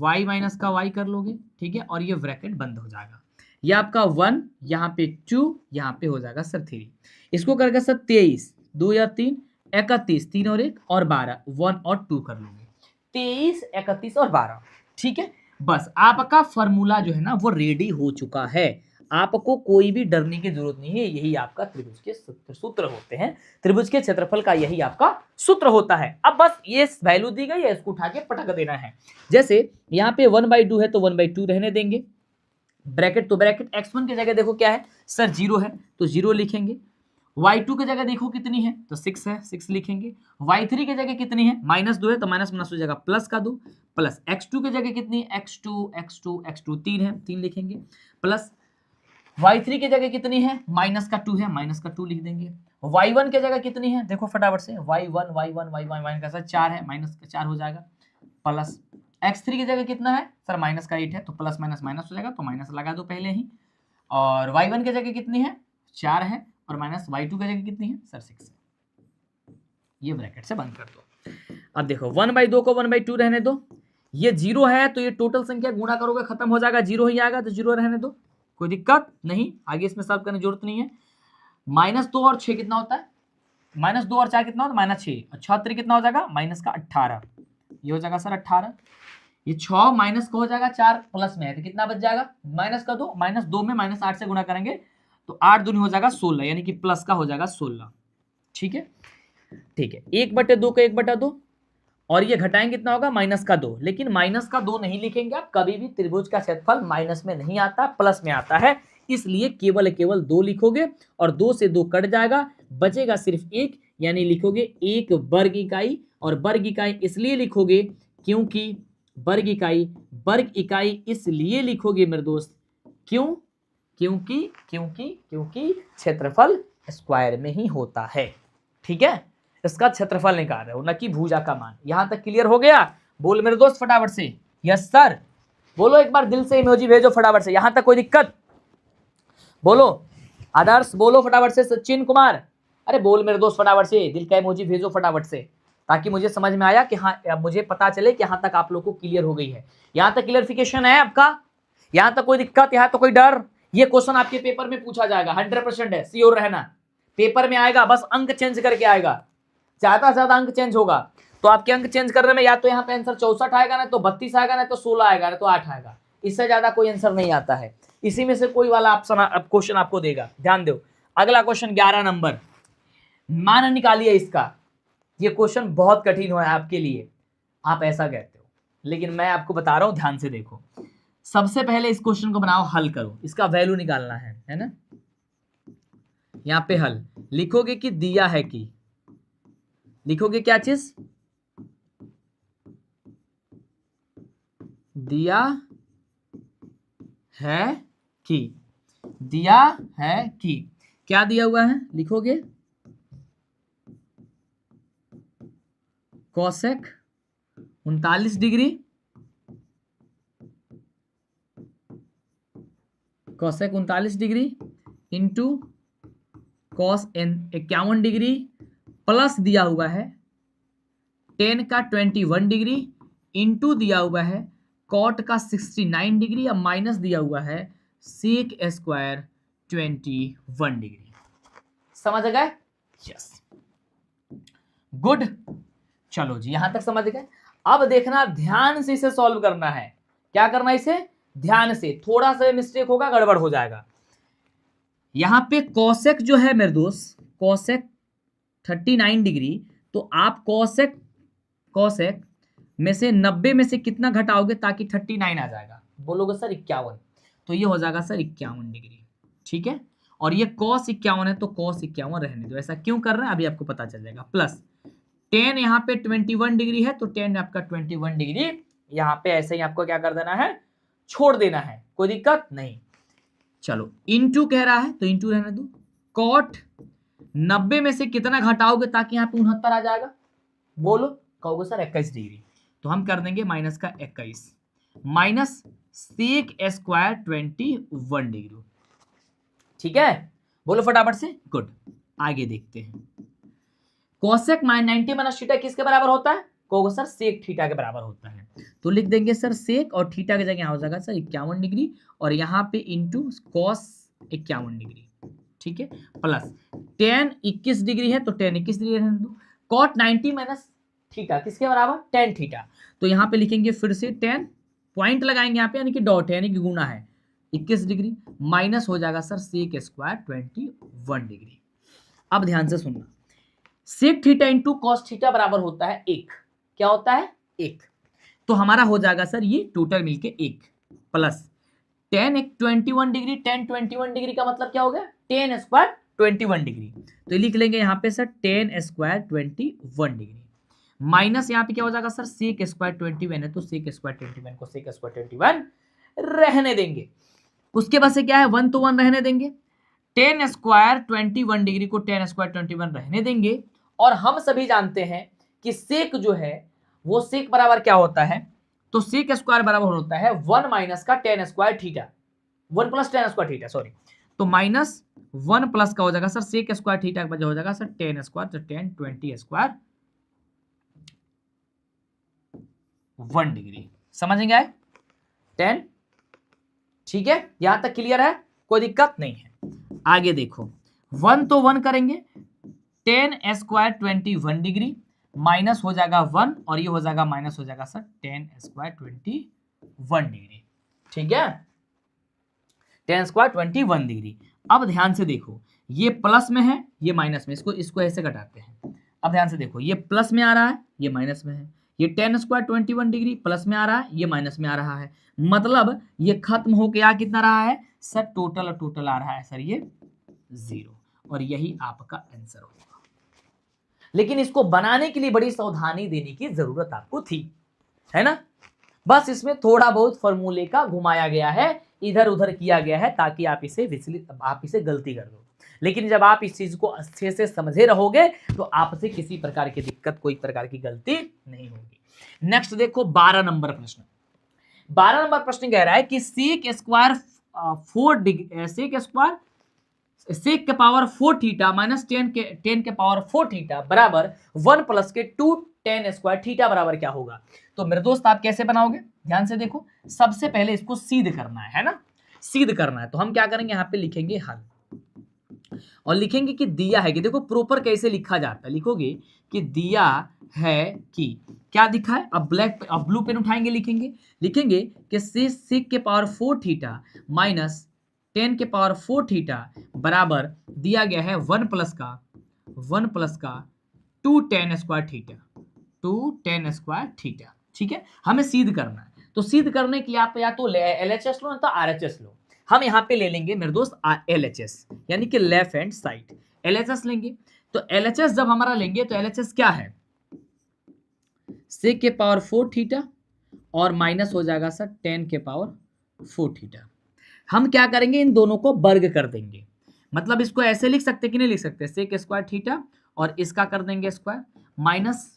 y माइनस का y कर लोगे, ठीक है, और ये ब्रैकेट बंद हो जाएगा। ये आपका 1, यहाँ पे 2, यहाँ पे हो जाएगा सर 3। इसको करके सर 23, 2 या 3, 31, 3 और 1 और 12, 1 और 2 कर लेंगे, 23, 31 और 12। ठीक है, बस आपका फॉर्मूला जो है ना वो रेडी हो चुका है। आपको कोई भी डरने की जरूरत नहीं है, यही आपका त्रिभुज के सूत्र होते हैं, त्रिभुज के क्षेत्रफल का यही आपका सूत्र होता है। अब बस ये वैल्यू दी गई है, इसको उठा के पटक देना है। जैसे यहाँ पे 1/2 है तो 1/2 रहने देंगे, ब्रैकेट तो ब्रैकेट, x1 की जगह देखो क्या है सर 0 है तो 0 लिखेंगे, y2 की जगह देखो कितनी है तो 6 है, 6 लिखेंगे, y3 की जगह कितनी है -2 है तो माइनस हो जाएगा प्लस का 2, प्लस x2 की जगह कितनी है x2 3 है, 3 लिखेंगे, प्लस y3 की जगह कितनी है माइनस का 2 है, माइनस का 2 लिख देंगे, y1 की जगह कितनी है देखो फटाफट से y1 का सर 4 है, माइनस का 4 हो जाएगा, प्लस x3 की जगह कितना है सर माइनस का 8 है तो प्लस माइनस माइनस हो जाएगा तो माइनस लगा दो पहले ही, और y1 की जगह कितनी है 4 है और माइनस y2 की जगह कितनी है सर 6 है। ये ब्रैकेट से बंद कर दो। अब देखो 1/2 को 1/2 रहने दो, ये 0 है तो ये टोटल संख्या गुणा करोगे खत्म हो जाएगा, 0 ही आएगा तो 0 रहने दो, कोई दिक्कत नहीं, आगे इसमें सॉल्व करने की जरूरत नहीं है। -2 और 6 कितना होता है, -2 और 4 कितना होता है -6, और 6 कितना हो जाएगा माइनस का 18, ये हो जाएगा सर 18, ये 6 माइनस का हो जाएगा 4 प्लस में है तो कितना बच जाएगा माइनस का 2, -2 में -8 से गुणा करेंगे तो 8 दूनी हो जाएगा 16, यानी कि प्लस का हो जाएगा 16। ठीक है, ठीक है, 1/2 का 1/2, और ये घटाएंगे कितना होगा -2, लेकिन -2 नहीं लिखेंगे आप, कभी भी त्रिभुज का क्षेत्रफल माइनस में नहीं आता, प्लस में आता है, इसलिए केवल 2 लिखोगे और 2 से 2 कट जाएगा, बचेगा सिर्फ 1, यानी लिखोगे 1 वर्ग इकाई, और वर्ग इकाई इसलिए लिखोगे क्योंकि वर्ग इकाई इसलिए लिखोगे मेरे दोस्त, क्यों, क्योंकि क्षेत्रफल स्क्वायर में ही होता है। ठीक है, इसका क्षेत्रफल निकाल रहे हो न कि भुजा का मान। यहां तक क्लियर हो गया? बोल मेरे दोस्त फटाफट से यस सर, बोलो एक बार दिल से इमोजी भेजो फटाफट से, यहां तक कोई दिक्कत? बोलो आदर्श, बोलो फटाफट से, सचिन कुमार, अरे बोल मेरे दोस्त फटाफट से, दिल का इमोजी भेजो फटाफट से, ताकि मुझे समझ में आया कि हाँ, मुझे पता चले कि यहाँ तक आप लोग को क्लियर हो गई है। यहाँ तक क्लियरिफिकेशन है आपका? यहाँ तक कोई दिक्कत, यहाँ तो कोई डर? ये क्वेश्चन आपके पेपर में पूछा जाएगा, 100% है, श्योर रहना, पेपर में आएगा, बस अंक चेंज करके आएगा, ज्यादा से ज्यादा अंक चेंज होगा, तो आपके अंक चेंज करने में या तो यहाँ पे आंसर 64 आएगा, ना तो 32 आएगा, ना तो 16 आएगा, ना तो 8 आएगा, इससे ज्यादा कोई आंसर नहीं आता है। इसी में से कोई वाला ऑप्शन क्वेश्चन आपको देगा, ध्यान दो। अगला क्वेश्चन 11 नंबर, मान निकालिए इसका। ये क्वेश्चन बहुत कठिन हुआ है आपके लिए, आप ऐसा कहते हो, लेकिन मैं आपको बता रहा हूं, ध्यान से देखो। सबसे पहले इस क्वेश्चन को बनाओ, हल करो, इसका वैल्यू निकालना है ना। यहां पे हल लिखोगे कि दिया है कि, लिखोगे क्या चीज, दिया है कि, दिया है कि, क्या दिया हुआ है लिखोगे cosec 39 degree, cosec 39 degree into cos 51 degree, plus दिया हुआ है टेन का 21 डिग्री, इंटू दिया हुआ है कॉट का 69 डिग्री, या माइनस दिया हुआ है सेक स्क्वायर 21 डिग्री। समझ गए? यस, गुड, चलो जी यहां तक समझ गए। अब देखना, ध्यान से इसे सॉल्व करना है। क्या करना है इसे? ध्यान से, थोड़ा सा मिस्टेक होगा गड़बड़ हो जाएगा। यहां पे कोसेक जो है मेरे दोस्त, कोसेक 39 डिग्री, तो आप कोसेक में से 90 में से कितना घटाओगे ताकि 39 आ जाएगा? बोलोगे सर 51, तो ये हो जाएगा सर 51 डिग्री। ठीक है, और ये cos 51 है तो cos 51 रहने दो। ऐसा क्यों कर रहे हैं अभी आपको पता चल जाएगा। प्लस टेन यहाँ पे 21 डिग्री है तो टेन आपका 21 डिग्री यहाँ पे ऐसे ही आपको क्या कर देना है, छोड़ देना है, कोई दिक्कत नहीं। चलो इंटू कह रहा है तो इंटू रहने दो। कॉट 90 में से कितना घटाओगे ताकि यहाँ पे 69 आ जाएगा? बोलो, कहोगे सर 21 डिग्री, तो हम कर देंगे माइनस का 21, माइनस सेक स्क्वायर 21 डिग्री। ठीक है, बोलो फटाफट से, गुड। आगे देखते हैं। कोसेक 90 माइनस थीटा किसके बराबर होता है? को होगा सर सेक थीटा के बराबर होता है। तो लिख देंगे सर सेक और थीटा की जगह यहाँ हो जाएगा सर 51 डिग्री और यहाँ पे इंटू कॉस 51 डिग्री, ठीक है, प्लस tan 21 डिग्री है तो tan 21 डिग्री रहने दो, cot 90 माइनस थीटा किसके बराबर tan थीटा। तो यहाँ पे लिखेंगे फिर से tan, पॉइंट लगाएंगे यहाँ पे यानी कि डॉट है यानी कि गुना है 21 डिग्री माइनस हो जाएगा सर सेक स्क्वायर 21 डिग्री। अब ध्यान से सुनना, sec theta into cos theta बराबर होता है 1, क्या होता है 1, तो हमारा हो जाएगा सर ये टोटल मिलके 1 plus tan 21 degree, tan 21 degree का मतलब क्या हो गया tan स्क्वायर 21 डिग्री, तो लिख लेंगे यहाँ पे sir tan square 21 degree minus यहाँ पे क्या हो जाएगा सर सेक स्क्वायर 21 है तो सेक स्क्वायर 21 को सेक स्क्वायर 21 रहने देंगे। उसके बाद से क्या है 1 तो 1 रहने देंगे, tan स्क्वायर 21 डिग्री को tan स्क्वायर 21 रहने देंगे और हम सभी जानते हैं कि सेक जो है वो सेक बराबर क्या होता है, तो सेक स्क्वायर बराबर होता है 1 माइनस का tan square theta, 1 plus tan square theta sorry, तो माइनस 1 प्लस का हो जाएगा सर सेक स्क्वायर थीटा का वजह हो जाएगा सर tan स्क्वायर, तो tan 20 स्क्वायर 1 डिग्री, समझेंगे आए 10, ठीक है, यहां तक क्लियर है, कोई दिक्कत नहीं है। आगे देखो 1 तो 1 करेंगे, tan स्क्वायर 21 डिग्री माइनस हो जाएगा 1 और ये हो जाएगा माइनस हो जाएगा सर tan स्क्वायर 21 डिग्री, ठीक है, tan स्क्वायर 21 डिग्री। अब ध्यान से देखो ये प्लस में है ये माइनस में, इसको ऐसे घटाते हैं। अब ध्यान से देखो ये प्लस में आ रहा है ये माइनस में है, ये tan स्क्वायर 21 डिग्री प्लस में आ रहा है ये माइनस में आ रहा है, मतलब ये खत्म होके आ कितना रहा है सर टोटल आ रहा है सर ये 0 और यही आपका आंसर होगा। लेकिन इसको बनाने के लिए बड़ी सावधानी देने की जरूरत आपको थी, है ना, बस इसमें थोड़ा बहुत फॉर्मूले का घुमाया गया है, इधर उधर किया गया है ताकि आप इसे गलती कर दो। लेकिन जब आप इस चीज को अच्छे से समझे रहोगे तो आपसे किसी प्रकार की दिक्कत कोई प्रकार की गलती नहीं होगी। नेक्स्ट देखो 12 नंबर प्रश्न। 12 नंबर प्रश्न कह रहा है कि सेक स्क्वायर 4 डिग्री सेक के पावर 4 थीटा माइनस 10 के पावर 4 थीटा बराबर 1 प्लस के 2 tan स्क्वायर थीटा बराबर क्या होगा। तो मेरे दोस्त आप कैसे बनाओगे, ध्यान से देखो, सबसे पहले इसको सिद्ध करना है ना, सिद्ध करना है। तो हम क्या करेंगे यहाँ पे लिखेंगे हल और लिखेंगे कि दिया है कि, देखो प्रॉपर कैसे लिखा जाता है, लिखोगे कि दिया है कि क्या दिखा है, अब ब्लू पेन उठाएंगे लिखेंगे कि सेक के पावर 4 थीटा माइनस 10 के पावर 4 थीटा बराबर दिया गया है 1 प्लस का 2 tan स्क्वायर थीटा, ठीक है, हमें सिद्ध करना है। तो सिद्ध करने के लिए आप या तो LHS लो या तो RHS लो। हम यहाँ पे ले लेंगे मेरे दोस्त LHS यानी कि लेफ्ट हैंड साइड LHS लेंगे। तो LHS जब हमारा लेंगे तो LHS क्या है, सेक के पावर 4 थीटा और माइनस हो जाएगा सर 10 के पावर 4 थीटा। हम क्या करेंगे इन दोनों को वर्ग कर देंगे, मतलब इसको ऐसे लिख सकते कि नहीं लिख सकते, सेक स्क्वायर थीटा और इसका कर देंगे स्क्वायर माइनस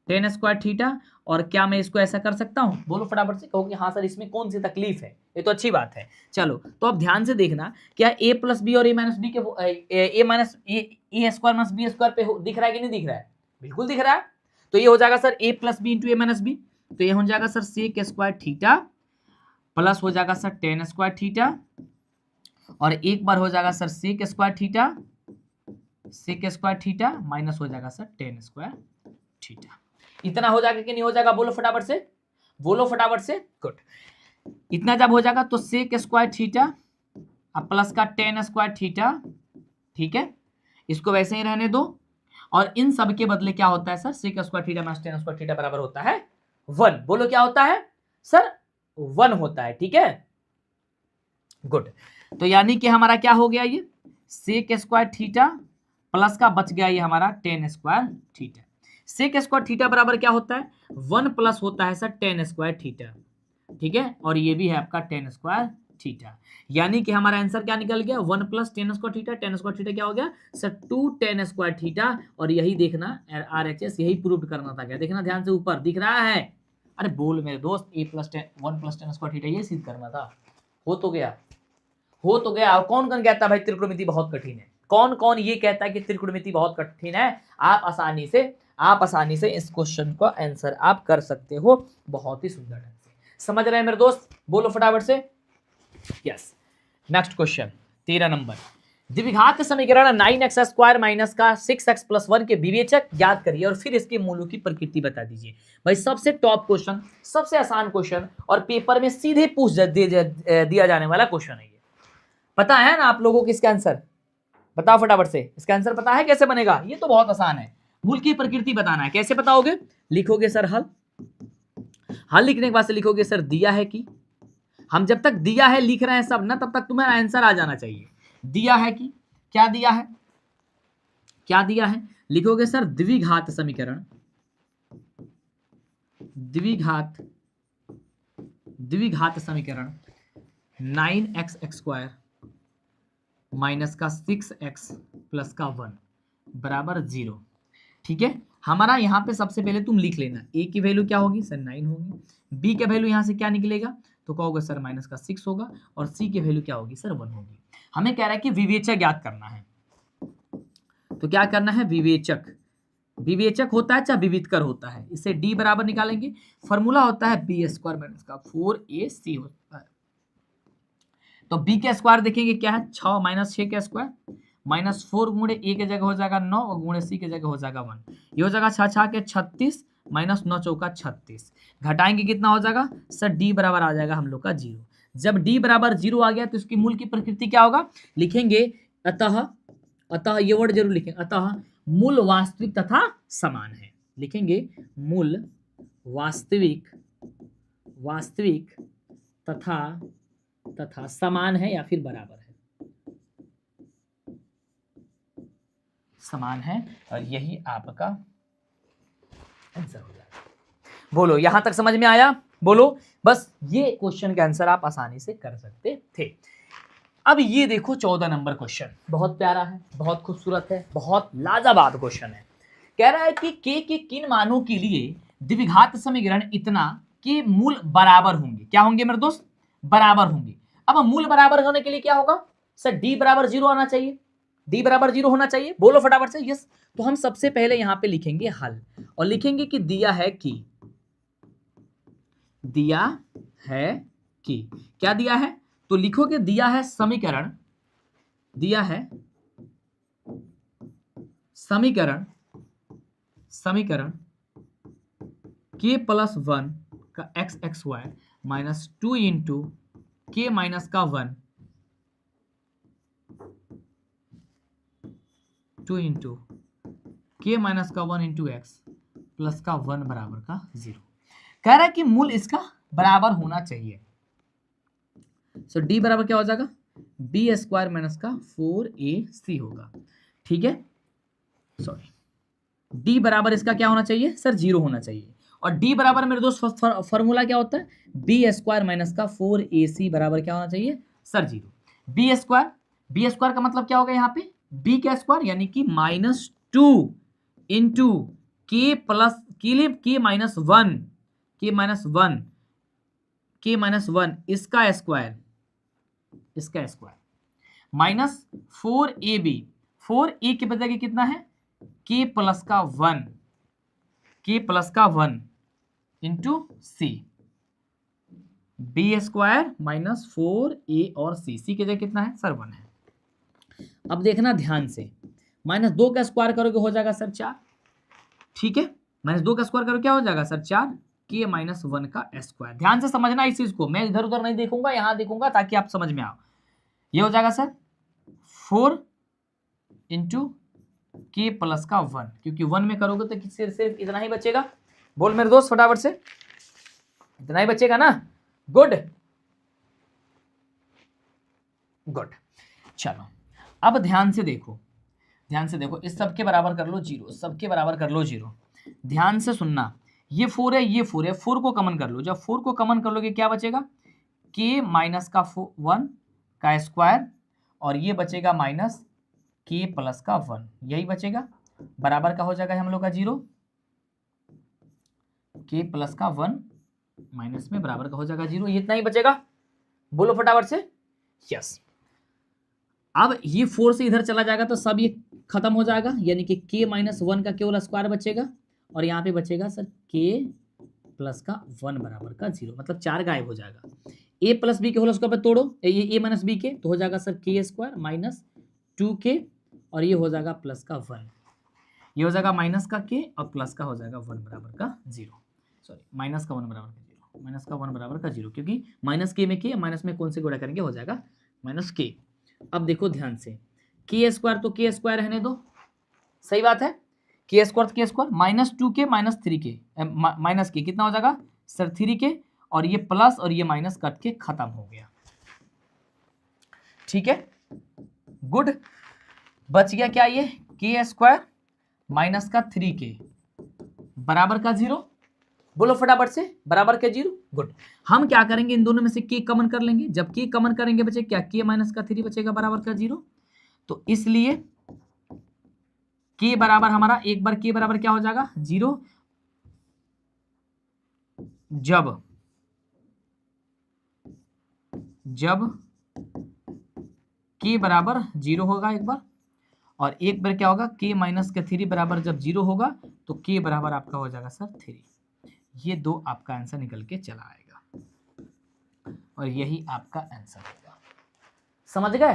10 स्क्वायर थीटा, और क्या मैं इसको ऐसा कर सकता हूं, बोलो फटाफट से, कहो कि हाँ सर इसमें कौन सी तकलीफ है, ये तो अच्छी बात है। चलो तो अब ध्यान से देखना, क्या a प्लस बी और a माइनस बी के a minus A square minus B square पे दिख रहा है कि नहीं दिख रहा है, बिल्कुल दिख रहा है। तो ये हो जाएगा sir a plus B into A minus B, तो ये हो जाएगा sir sec square theta plus हो जाएगा सर 10 स्क्वायर थीटा और एक बार हो जाएगा sir sec square theta minus हो जाएगा सर 10 स्क्वायर थीटा। इतना हो जाएगा कि नहीं हो जाएगा, बोलो फटाफट से, गुड। इतना जब हो जाएगा तो सेक स्क्वायर थीटा अब प्लस का 10 स्क्वायर थीटा, ठीक है, इसको वैसे ही रहने दो और इन सब के बदले क्या होता है sir, sec square theta minus 10 square theta बराबर होता है 1। बोलो क्या होता है सर, 1 होता है, ठीक है, गुड। तो यानी कि हमारा क्या हो गया, ये सेक स्क्वायर थीटा प्लस का बच गया ये हमारा 10 square theta. Sec square theta बराबर क्या होता है 1 प्लस होता है सर 10 स्क्वायर थीटा, ठीक है, और ये भी है आपका 10 स्क्वायर थीटा। यानी कि हमारा आंसर क्या निकल गया 1 plus 10 square theta, 10 square theta क्या हो गया सर 2 10 स्क्वायर थीटा। और यही देखना RHS यही प्रूव करना था, क्या देखना ध्यान से ऊपर दिख रहा है, अरे बोल मेरे दोस्त a plus 1 plus 10 square theta ये सिद्ध करना था, हो तो गया। और कौन कौन कहता है भाई त्रिकोणमिति बहुत कठिन है, कौन कौन ये कहता है कि त्रिकोणमिति बहुत कठिन है, आप आसानी से आप आसानी से इस क्वेश्चन का आंसर आप कर सकते हो बहुत ही सुंदर ढंग से। समझ रहे हैं मेरे दोस्त? बोलो फटाफट से यस। नेक्स्ट क्वेश्चन 13 नंबर, द्विघात समीकरण 9x² माइनस का 6x+1 के विवेचक ज्ञात करिए और फिर इसके मूलों की प्रकृति बता दीजिए। भाई सबसे टॉप क्वेश्चन, सबसे आसान क्वेश्चन और पेपर में सीधे पूछ दिया जाने वाला क्वेश्चन है ये। पता है ना आप लोगों को इसका आंसर? बताओ फटाफट से, इसका आंसर पता है कैसे बनेगा? ये तो बहुत आसान है, मूल की प्रकृति बताना है। कैसे बताओगे? लिखोगे सर हल, हल लिखने के बाद से लिखोगे सर दिया है कि। हम जब तक दिया है लिख रहे हैं सब ना, तब तक तुम्हारा आंसर आ जाना चाहिए। दिया है कि, क्या दिया है, क्या दिया है? लिखोगे सर द्विघात समीकरण, द्विघात समीकरण 9x² माइनस का 6x प्लस का 1 बराबर 0। ठीक है, हमारा यहाँ पे सबसे पहले तुम लिख लेना, a की वैल्यू क्या होगी सर 9 होगी, b का वैल्यू यहाँ से क्या निकलेगा तो कहोगे सर माइनस का 6 होगा, और c की वैल्यू क्या होगी सर 1 होगी। हमें कह रहा है कि विवेचक ज्ञात करना है, तो क्या करना है? विवेचक, विवेचक होता है चाहे विविधकर होता है, इसे d बराबर निकालेंगे। फॉर्मूला होता है b² माइनस का 4ac होता है। तो b का स्क्वायर देखेंगे क्या है, 6 माइनस 6 का स्क्वायर माइनस 4 गुणे a के जगह हो जाएगा 9 और गुणे c के जगह हो जाएगा 1। ये हो जाएगा 6 6 के 36 माइनस 9 चौका 36। घटाएंगे कितना हो जाएगा सर? d बराबर आ जाएगा हम लोग का 0। जब d बराबर 0 आ गया तो इसकी मूल की प्रकृति क्या होगा? लिखेंगे अतः, अतः ये वर्ड जरूर लिखेंगे, अतः मूल वास्तविक तथा समान है। लिखेंगे मूल वास्तविक, वास्तविक तथा समान है या फिर बराबर है, समान है, और यही आपका आंसर हो जाएगा। बोलो यहां तक समझ में आया? बोलो, बस ये क्वेश्चन का आंसर आप आसानी से कर सकते थे। अब ये देखो 14 नंबर क्वेश्चन, बहुत प्यारा है, बहुत खूबसूरत है, बहुत लाजवाब क्वेश्चन है। कह रहा है कि k के किन मानों के लिए द्विघात समीकरण इतना के मूल बराबर होंगे। क्या होंगे मेरे दोस्त? बराबर होंगे। अब मूल बराबर होने के लिए क्या होगा सर? d बराबर 0 आना चाहिए, d बराबर 0 होना चाहिए। बोलो फटाफट से यस। तो हम सबसे पहले यहां पे लिखेंगे हल, और लिखेंगे कि दिया है कि, दिया है कि, क्या दिया है? तो लिखोगे दिया है समीकरण, दिया है समीकरण, समीकरण k+1 का xxy minus 2 into k minus का 1, 2 इंटू k माइनस का 1 इंटू एक्स प्लस का 1 बराबर का 0। कह रहा है कि मूल इसका बराबर होना चाहिए। सो d बराबर क्या हो जाएगा? b² माइनस का 4ac होगा। ठीक है, सॉरी, d बराबर इसका क्या होना चाहिए सर? 0 होना चाहिए। और d बराबर मेरे दोस्त फॉर्मूला क्या होता है? b² माइनस का 4ac बराबर क्या होना चाहिए सर? 0। b² का मतलब क्या होगा यहाँ पे? b का स्क्वायर यानी कि -2 into k plus k minus 1, k minus 1 इसका स्क्वायर, इसका स्क्वायर माइनस 4ab, 4a के बजाय कितना है? k प्लस का 1, k प्लस का 1 into c, b² minus 4a और c के जगह कितना है सर? 1 है। अब देखना ध्यान से, -2 का स्क्वायर करोगे हो जाएगा सर 4। ठीक है, -2 का स्क्वायर करोगे क्या हो जाएगा सर? 4 k माइनस 1 का स्क्वायर। ध्यान से समझना इस चीज को, मैं इधर उधर नहीं देखूंगा, यहां देखूंगा ताकि आप समझ में आओ। ये हो जाएगा सर 4 इंटू k प्लस का 1, क्योंकि 1 में करोगे तो सिर्फ इतना ही बचेगा। बोल मेरे दोस्त फटाफट से, इतना ही बचेगा ना? Good good. चलो अब ध्यान से देखो, ध्यान से देखो, इस सब के बराबर कर लो 0, सबके बराबर कर लो 0। ध्यान से सुनना, ये 4 है, ये 4 है, 4 को कॉमन कर लो। जब 4 को कॉमन कर लोगे क्या बचेगा? k माइनस का 1 का स्क्वायर, और ये बचेगा माइनस k प्लस का 1, यही बचेगा। बराबर का हो जाएगा हम लोग का 0, k प्लस का 1 माइनस में बराबर का हो जाएगा 0, ये इतना ही बचेगा। बोलो फटाफट से यस। अब ये 4 से इधर चला जाएगा तो सब ये खत्म हो जाएगा, यानी कि k माइनस 1 का केवल स्क्वायर बचेगा, और यहाँ पे बचेगा सर के प्लस का 1 बराबर का 0, मतलब 4 गायब हो जाएगा। ए प्लस बी के होल स्क्वायर पे तोड़ो, ये ए माइनस बी के, तो हो जाएगा सर के स्क्वायर माइनस 2k, और ये हो जाएगा प्लस का 1, ये हो जाएगा माइनस का के और प्लस का हो जाएगा 1 बराबर का 0, सॉरी माइनस का 1 बराबर का 0, माइनस का 1 बराबर का 0, क्योंकि माइनस के में के, माइनस में कौन से गुणा करेंगे, हो जाएगा माइनस के। अब देखो ध्यान से, के स्क्वायर तो के स्क्वायर रहने दो, सही बात है, के square minus 2k minus 3k, minus के कितना हो जाएगा सर 3k, और ये प्लस और ये माइनस कट के खत्म हो गया। ठीक है, गुड। बच गया क्या, ये के स्क्वायर माइनस का 3k बराबर का 0, बोलो फटाफट से, बराबर का 0। गुड। हम क्या करेंगे, इन दोनों में से के कॉमन कर लेंगे, जब के कॉमन करेंगे बचे क्या, के माइनस का 3 बचेगा बराबर का 0, तो इसलिए के बराबर हमारा, एक बार के बराबर क्या हो जाएगा 0, जब के बराबर 0 होगा एक बार, और एक बार क्या होगा के माइनस का 3 बराबर जब 0 होगा, तो के बराबर आपका हो जाएगा सर 3। ये दो आपका आंसर निकल के चला आएगा, और यही आपका आंसर होगा। समझ गए?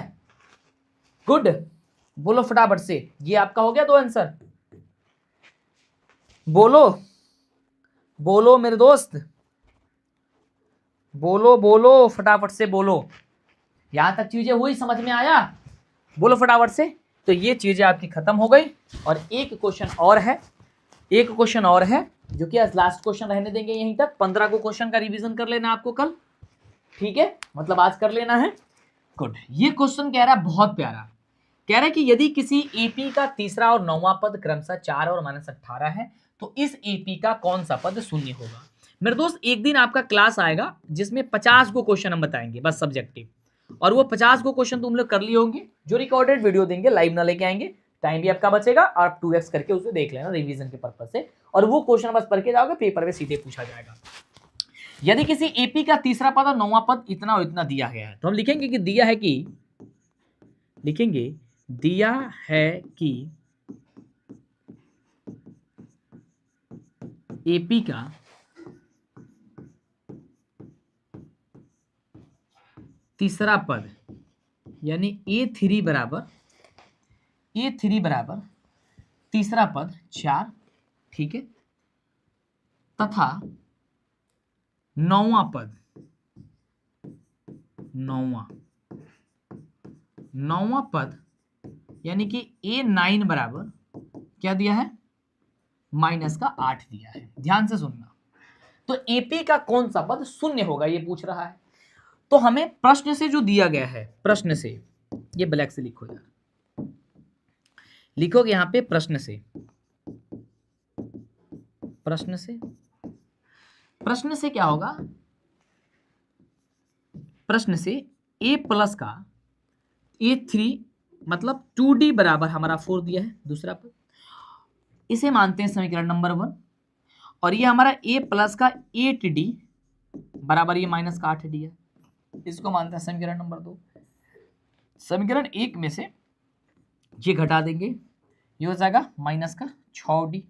गुड। बोलो फटाफट से, ये आपका हो गया 2 आंसर। बोलो बोलो मेरे दोस्त, बोलो बोलो फटाफट से बोलो। यहां तक चीजें हुई, समझ में आया? बोलो फटाफट से। तो ये चीजें आपकी खत्म हो गई, और एक क्वेश्चन और है, जो कि आज लास्ट क्वेश्चन रहने देंगे यहीं तक। 15 को क्वेश्चन का रिवीजन कर लेना आपको कल, ठीक है, मतलब आज कर लेना है। गुड। ये क्वेश्चन कह रहा है बहुत प्यारा, कह रहा है कि यदि किसी एपी का तीसरा और 9वां पद क्रमशः 4 और -18 है, तो इस एपी का कौन सा पद शून्य होगा। मेरे दोस्त, एक दिन आपका क्लास आएगा जिसमें 50 को क्वेश्चन हम बताएंगे, बस सब्जेक्टिव, और वो 50 को क्वेश्चन तुम लोग कर लिए होंगे, जो रिकॉर्डेड वीडियो देंगे, लाइव ना लेके आएंगे, टाइम भी आपका बचेगा, और आप 2x करके उसे देख लेना रिवीजन के पर्पज से, और वो क्वेश्चन बस पढ़ के जाओगे, पेपर में सीधे पूछा जाएगा। यदि किसी एपी का तीसरा पद और 9वां पद इतना और इतना दिया गया है, तो हम लिखेंगे कि दिया है कि एपी का तीसरा पद यानी A3 बराबर तीसरा पद 4, ठीक है, तथा 9वां पद, 9वां पद यानी कि A9 बराबर क्या दिया है, माइनस का 8 दिया है। ध्यान से सुनना, तो एपी का कौन सा पद शून्य होगा ये पूछ रहा है। तो हमें प्रश्न से जो दिया गया है, प्रश्न से, ये ब्लैक से लिखो यार, लिखोगे यहां पे प्रश्न से क्या होगा, प्रश्न से a प्लस का A3 मतलब 2d बराबर हमारा 4 दिया है, दूसरा पद, इसे मानते हैं समीकरण नंबर 1, और ये हमारा a प्लस का 8d बराबर ये माइनस का 8d है, इसको मानते हैं समीकरण नंबर 2। समीकरण 1 में से ये घटा देंगे, ये हो जाएगा माइनस का 6d,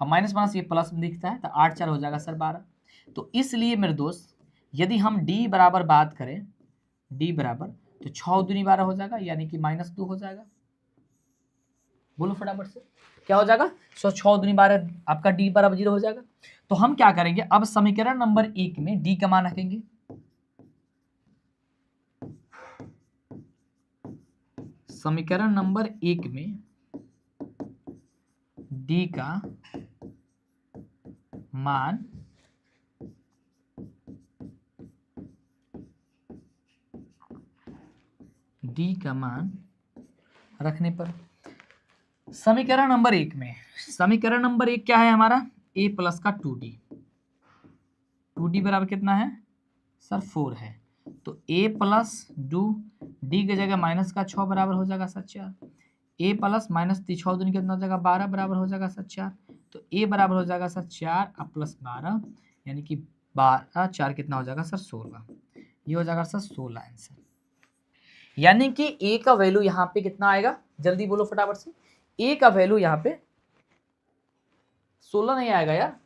अब माइनस माइनस ये प्लस में दिखता है, तो 8 4 हो जाएगा सर 12। तो इसलिए मेरे दोस्त, यदि हम d बराबर बात करें, d बराबर, तो 6 दूनी 12 हो जाएगा, यानी कि -2 हो जाएगा। बोलो फटाफट से, क्या हो जाएगा, 6 दूनी 12, आपका d बराबर 0 हो जाएगा। तो हम क्या करेंगे, अब समीकरण नंबर 1 में d का मान रखेंगे, समीकरण नंबर 1 में d का मान रखने पर, समीकरण नंबर 1 में, समीकरण नंबर 1 क्या है हमारा, a प्लस का 2d, 2d बराबर कितना है सर 4 है, तो a प्लस 2d की जगह माइनस का 6 बराबर हो जाएगा सर 4, a प्लस माइनस 6 दूनी कितना हो जाएगा 12 बराबर हो जाएगा सर 4, तो a बराबर हो जाएगा सर 4 अब प्लस 12, यानी कि 12 4 कितना हो जाएगा सर 16, ये हो जाएगा सर 16 आंसर। यानी कि a का वैल्यू यहाँ पे कितना आएगा, जल्दी बोलो फटाफट से, a का वैल्यू यहाँ पे 16 नहीं आएगा यार,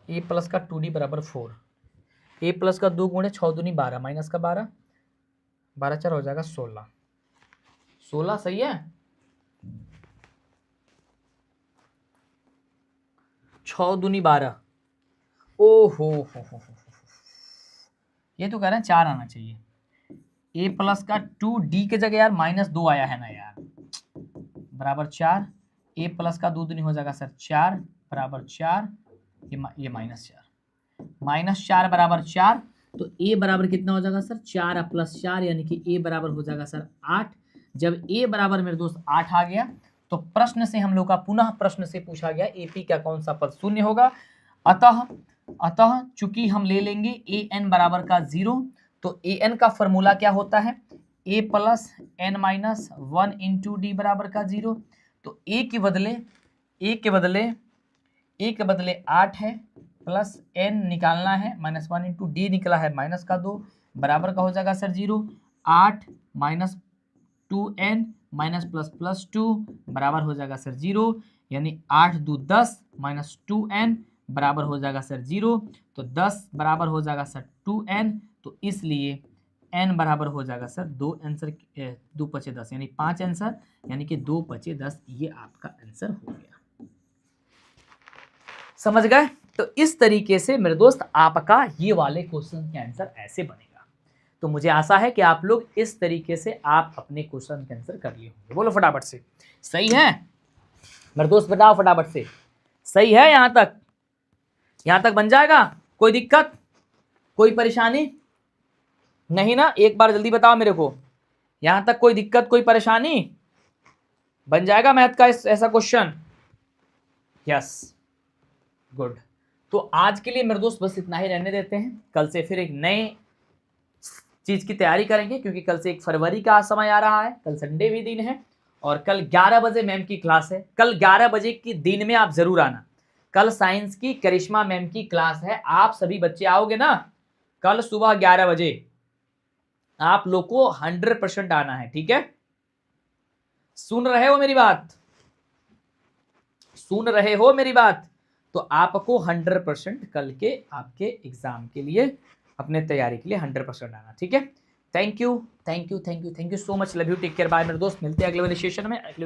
ए प्लस का 2d बराबर 4, ए प्लस का 2 गुणे 6 दूनी 12 माइनस का 12, 12 4 हो जाएगा 16, 16 सही है। 6 दूनी 12, ओ हो, ये तो कह रहे हैं 4 आना चाहिए। ए प्लस का 2d के जगह यार -2 आया है ना यार, बराबर 4, ए प्लस का 2 दूनी हो जाएगा सर 4 बराबर 4, ये -4 बराबर 4, तो ए बराबर कितना हो जाएगा सर 4 + 4, यानी कि ए बराबर हो जाएगा सर 8। जब ए बराबर मेरे दोस्त 8 आ गया तो प्रश्न से हम लोग का पुनः प्रश्न से पूछा गया एपी का कौन सा पद शून्य होगा। अतः चूंकि हम ले लेंगे ए एन बराबर का 0, तो ए एन का फॉर्मूला क्या होता है, a plus n minus 1 into d बराबर का 0। तो ए के बदले 8 है, प्लस एन निकालना है, -1 इंटू डी निकला है -2 बराबर का हो जाएगा sir 0, 8 minus 2n minus plus 2 बराबर हो जाएगा सर 0, यानी 8 2 10 माइनस 2n बराबर हो जाएगा सर 0, तो 10 बराबर हो जाएगा सर 2n, तो इसलिए n बराबर हो जाएगा सर 2 आंसर 2 × 10 यानी 5 आंसर, यानी कि 2 × 10 ये आपका आंसर हो गया। समझ गए? तो इस तरीके से मेरे दोस्त आपका ये वाले क्वेश्चन के आंसर ऐसे बनेगा। तो मुझे आशा है कि आप लोग इस तरीके से आप अपने क्वेश्चन के आंसर कर लिए होंगे। बोलो फटाफट से, सही है मेरे दोस्त? बताओ फटाफट से, सही है? यहाँ तक बन जाएगा? कोई दिक्कत, कोई परेशानी नहीं ना? एक बार जल्दी बताओ मेरे को, यहाँ तक कोई दिक्कत, कोई परेशानी? बन जाएगा मैथ का ऐसा क्वेश्चन? Yes, good. तो आज के लिए मेरे दोस्त बस इतना ही रहने देते हैं। कल से फिर एक नए चीज की तैयारी करेंगे, क्योंकि कल से 1 फरवरी का समय आ रहा है, कल संडे भी दिन है, और कल 11 बजे मैम की क्लास है। कल 11 बजे की दिन में आप जरूर आना। कल साइंस की करिश्मा मैम की क्लास है, आप सभी बच्चे आओगे ना? कल सुबह 11 बजे आप लोग को 100% आना है, ठीक है? सुन रहे हो मेरी बात? सुन रहे हो मेरी बात? तो आपको 100% कल के आपके एग्जाम के लिए, अपने तैयारी के लिए 100% आना, ठीक है? Thank you so much, love you, take care, bye मेरे दोस्त। मिलते हैं अगले वाले सेशन में, अगले